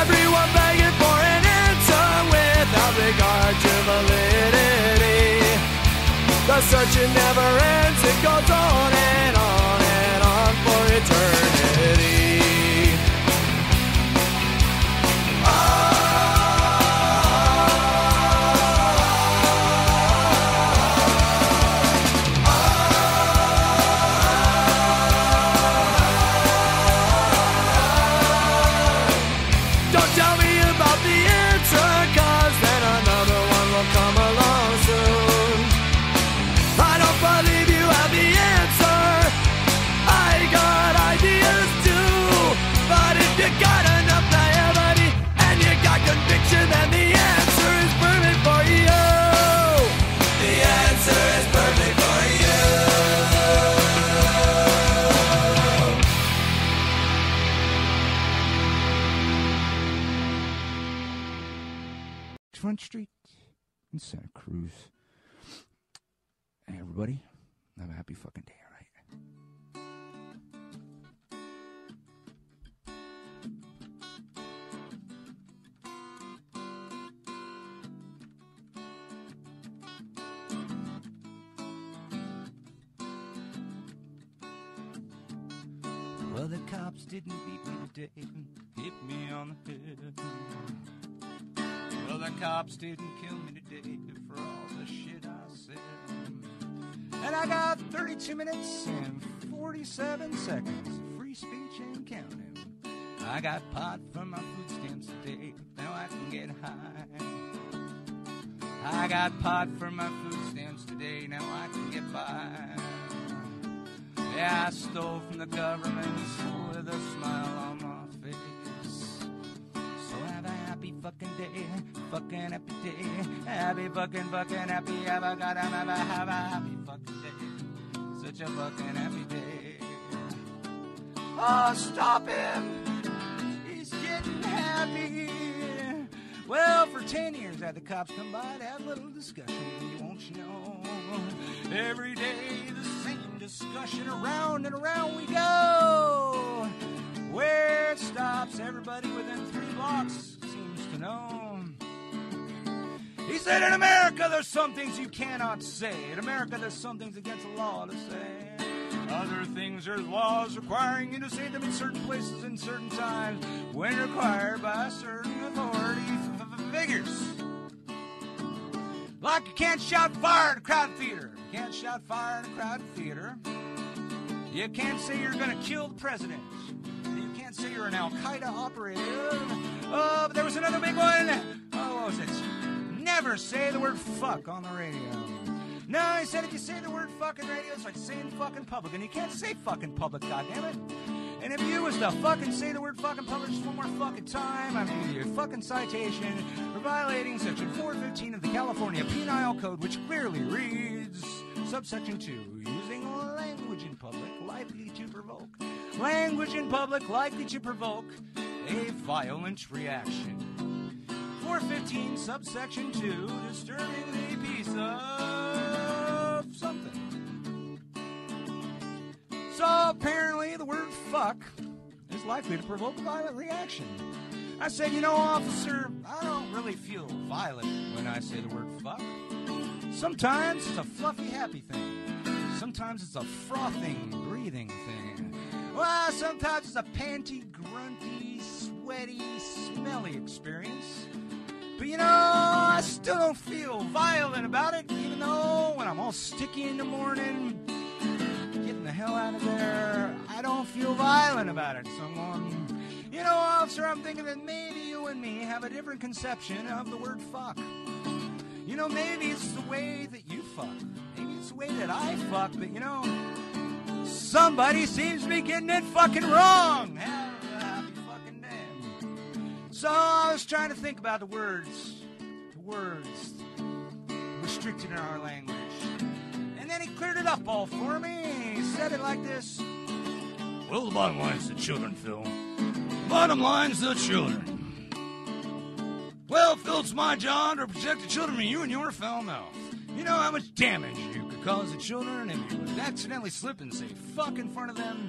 Everyone begging for an answer without regard to validity. The searching never ends, it goes on and on and on for eternity. Front Street in Santa Cruz. Hey, everybody, have a happy fucking day, all right? Well, the cops didn't beat me today, hit me on the head. Well, the cops didn't kill me today for all the shit I said. And I got 32 minutes and 47 seconds of free speech and counting. I got pot from my food stamps today, now I can get high. I got pot from my food stamps today, now I can get by. Yeah, I stole from the government with a smile on my face. So have a happy fucking day, fucking happy day. Happy fucking happy, have a happy fucking day. Such a fucking happy day. Oh, stop him! He's getting happy. Well, for 10 years I had the cops come by to have a little discussion. Won't you know? Every day the same discussion, around and around we go. Where it stops, everybody within 3 blocks seems to know. He said, in America there's some things you cannot say. In America there's some things against the law to say. Other things, there's laws requiring you to say them in certain places in certain times when required by certain authority figures. Like you can't shout fire in a crowded theater. You can't shout fire in a crowded theater. You can't say you're going to kill the president. You can't say you're an Al-Qaeda operative. Oh, but there was another big one. Oh, what was it? Never say the word fuck on the radio. No, he said if you say the word fucking radio, it's like saying fucking public. And you can't say fucking public, goddammit. And if you was to fucking say the word fucking public just one more fucking time, I'm gonna give you a fucking citation for violating section 415 of the California Penal Code, which clearly reads, subsection 2, using language in public likely to provoke. Language in public likely to provoke a violent reaction. 415, subsection 2, disturbing the peace of something. So apparently the word fuck is likely to provoke a violent reaction. I said, you know, officer, I don't really feel violent when I say the word fuck. Sometimes it's a fluffy, happy thing. Sometimes it's a frothing, breathing thing. Well, sometimes it's a panty, grunty, sweaty, smelly experience. But you know, I still don't feel violent about it, even though when I'm all sticky in the morning, getting the hell out of there, I don't feel violent about it. So I'm going, you know, officer, I'm thinking that maybe you and me have a different conception of the word fuck. You know, maybe it's the way that you fuck. Maybe it's the way that I fuck, but you know, somebody seems to be getting it fucking wrong. Happy fucking day. So I was trying to think about the words restricted in our language. And then he cleared it up all for me. He said it like this. Well, the bottom line is the children, Phil. Bottom line's the children. Well, Well, Phil, it's my job to protect the children from you and your foul mouth. You know how much damage you could cause the children if you would accidentally slip and say fuck in front of them?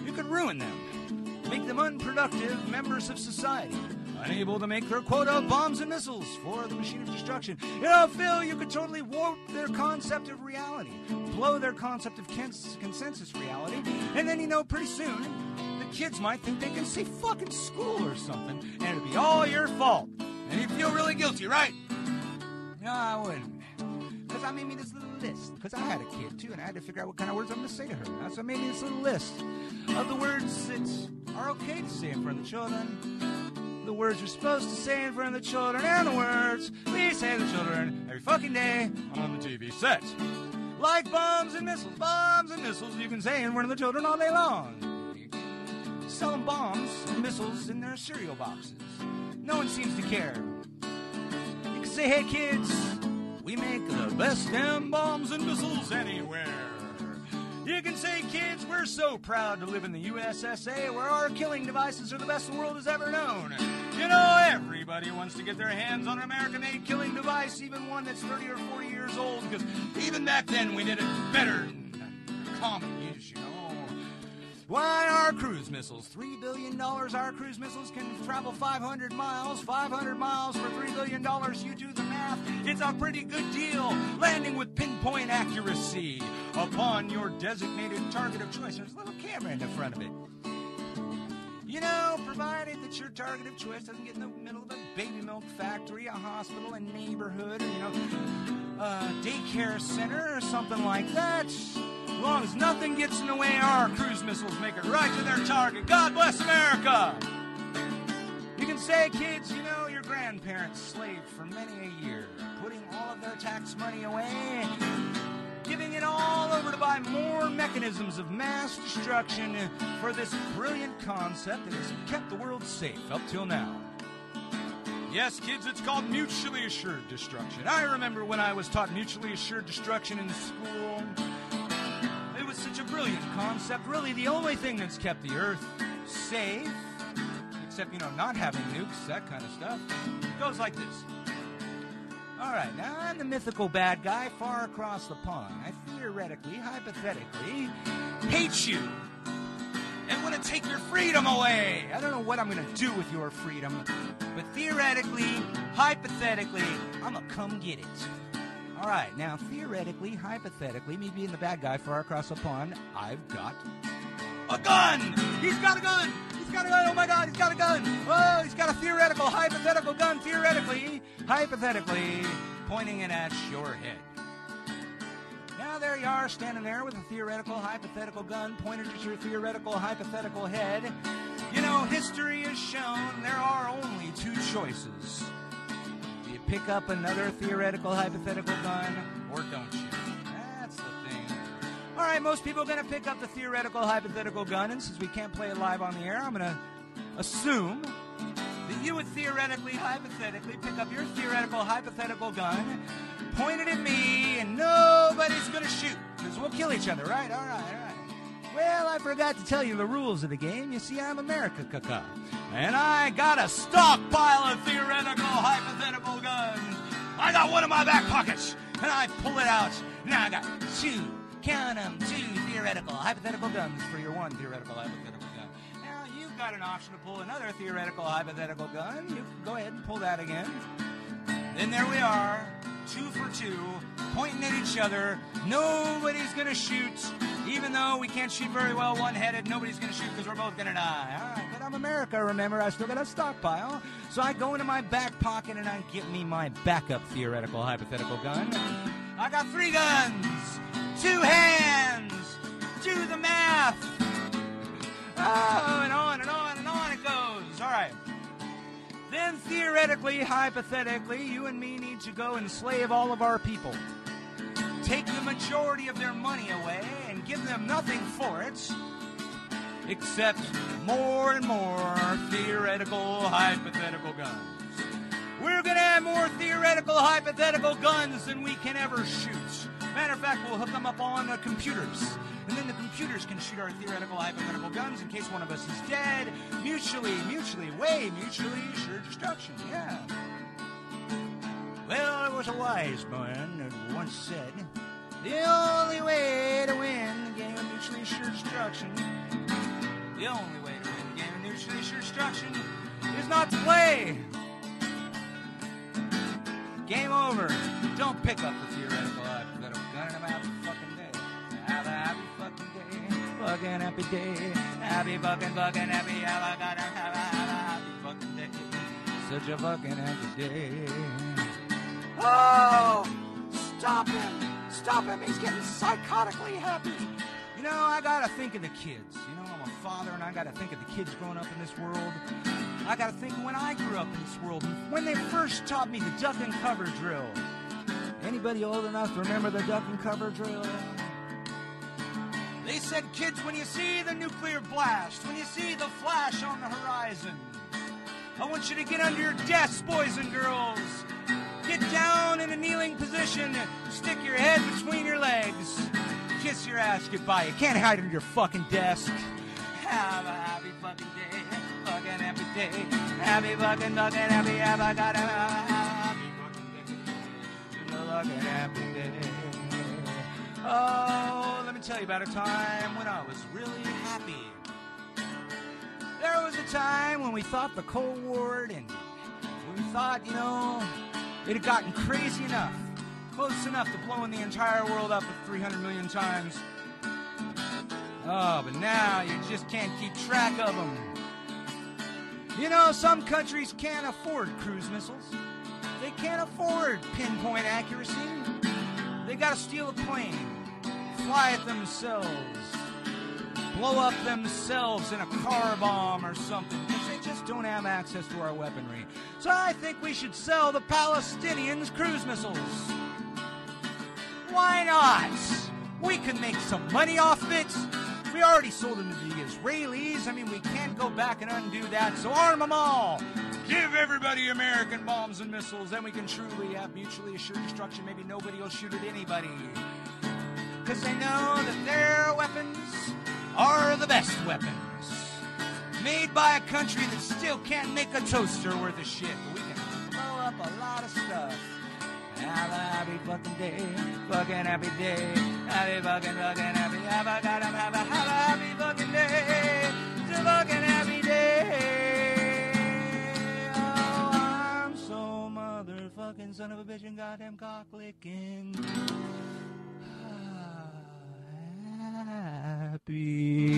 You could ruin them, make them unproductive members of society, unable to make their quota of bombs and missiles for the machine of destruction. You know, Phil, you could totally warp their concept of reality, blow their concept of consensus reality, and then, you know, pretty soon, the kids might think they can say fucking school or something, and it'd be all your fault. And you'd feel really guilty, right? No, I wouldn't. Because I made me this little list. Because I had a kid, too, and I had to figure out what kind of words I'm going to say to her. So I made me this little list of the words that are okay to say in front of the children, the words you're supposed to say in front of the children, and the words we say to the children every fucking day on the TV set. Like bombs and missiles you can say in front of the children all day long. You can sell them bombs and missiles in their cereal boxes. No one seems to care. You can say, hey kids, we make the best damn bombs and missiles anywhere. You can say, kids, we're so proud to live in the USSA where our killing devices are the best the world has ever known. You know, everybody wants to get their hands on an American-made killing device, even one that's 30 or 40 years old, because even back then we did it better than common use, you know. Why, our cruise missiles, $3 billion, our cruise missiles can travel 500 miles for $3 billion, you do the math, it's a pretty good deal, landing with pinpoint accuracy upon your designated target of choice. There's a little camera in the front of it. You know, provided that your target of choice doesn't get in the middle of a baby milk factory, a hospital, a neighborhood, or, you know, a daycare center or something like that. As long as nothing gets in the way, our cruise missiles make it right to their target. God bless America! You can say, kids, you know, your grandparents slaved for many a year, putting all of their tax money away, giving it all over to buy more mechanisms of mass destruction for this brilliant concept that has kept the world safe up till now. Yes, kids, it's called mutually assured destruction. I remember when I was taught mutually assured destruction in school. It was such a brilliant concept. Really, the only thing that's kept the Earth safe, except, you know, not having nukes, that kind of stuff, goes like this. All right, now I'm the mythical bad guy far across the pond. I theoretically, hypothetically, hate you and want to take your freedom away. I don't know what I'm going to do with your freedom, but theoretically, hypothetically, I'm going to come get it. All right, now theoretically, hypothetically, me being the bad guy far across the pond, I've got a gun. He's got a gun. He's got a gun. Oh my God, he's got a gun. Oh, he's got a theoretical, hypothetical gun. Theoretically, hypothetically, pointing it at your head. Now there you are, standing there with a theoretical, hypothetical gun pointed at your theoretical, hypothetical head. You know, history has shown there are only two choices. You pick up another theoretical, hypothetical gun, or don't you? That's the thing. All right, most people are going to pick up the theoretical, hypothetical gun, and since we can't play it live on the air, I'm going to assume that you would theoretically, hypothetically pick up your theoretical, hypothetical gun, point it at me, and nobody's going to shoot, because we'll kill each other, right? All right. Well, I forgot to tell you the rules of the game. You see, I'm America, caca. And I got a stockpile of theoretical, hypothetical guns. I got one in my back pocket, and I pull it out. Now I got two theoretical, hypothetical guns for your one theoretical, hypothetical gun. Now you've got an option to pull another theoretical, hypothetical gun. You can go ahead and pull that again. Then there we are, 2 for 2, pointing at each other. Nobody's going to shoot. Even though we can't shoot very well one-headed, nobody's going to shoot because we're both going to die. All right, but I'm America, remember. I still got a stockpile. So I go into my back pocket and I get me my backup theoretical, hypothetical gun. I got 3 guns, 2 hands, do the math. Oh, and on and on and on it goes. All right. Then theoretically, hypothetically, you and me need to go enslave all of our people. Take the majority of their money away and give them nothing for it except more and more theoretical, hypothetical guns. We're going to have more theoretical, hypothetical guns than we can ever shoot. Matter of fact, we'll hook them up on computers. And then the computers can shoot our theoretical, hypothetical guns in case one of us is dead. Mutually assured destruction, yeah. was a wise man that once said, the only way to win the game of mutually assured destruction, the only way to win the game of mutually assured destruction is not to play. Game over. Don't pick up the theoretical. I've got a gun and I'm happy fucking day. Have a happy fucking day. Fucking happy day. Happy fucking happy. Have a happy fucking day. Such a fucking happy day. Oh! Stop him! Stop him! He's getting psychotically happy. You know, I gotta think of the kids. You know, I'm a father and I gotta think of the kids growing up in this world. I gotta think of when I grew up in this world, when they first taught me the duck and cover drill. Anybody old enough to remember the duck and cover drill? They said, kids, when you see the nuclear blast, when you see the flash on the horizon, I want you to get under your desks, boys and girls. Get down in a kneeling position, stick your head between your legs, kiss your ass goodbye. You can't hide under your fucking desk. Have a happy fucking day. Fucking happy day. Happy fucking happy. Have I got a happy fucking day. Fucking happy day. Oh, let me tell you about a time when I was really happy. There was a time when we thought the Cold War had ended. When we thought, you know, it had gotten crazy enough, close enough to blowing the entire world up 300 million times. Oh, but now you just can't keep track of them. You know, some countries can't afford cruise missiles. They can't afford pinpoint accuracy. They gotta steal a plane, fly it themselves, blow up themselves in a car bomb or something, because they just don't have access to our weaponry. So I think we should sell the Palestinians cruise missiles. Why not? We can make some money off it. We already sold them to the Israelis. I mean, we can't go back and undo that, so arm them all. Give everybody American bombs and missiles, then we can truly have mutually assured destruction. Maybe nobody will shoot at anybody. Because they know that their weapons are the best weapons. Made by a country that still can't make a toaster worth of shit. But we can blow up a lot of stuff. Have a happy fucking day. Fucking happy day. Happy fucking happy. Have a happy fucking day. It's a fucking happy day. Oh, I'm so motherfucking son of a bitch and goddamn cock licking. Happy.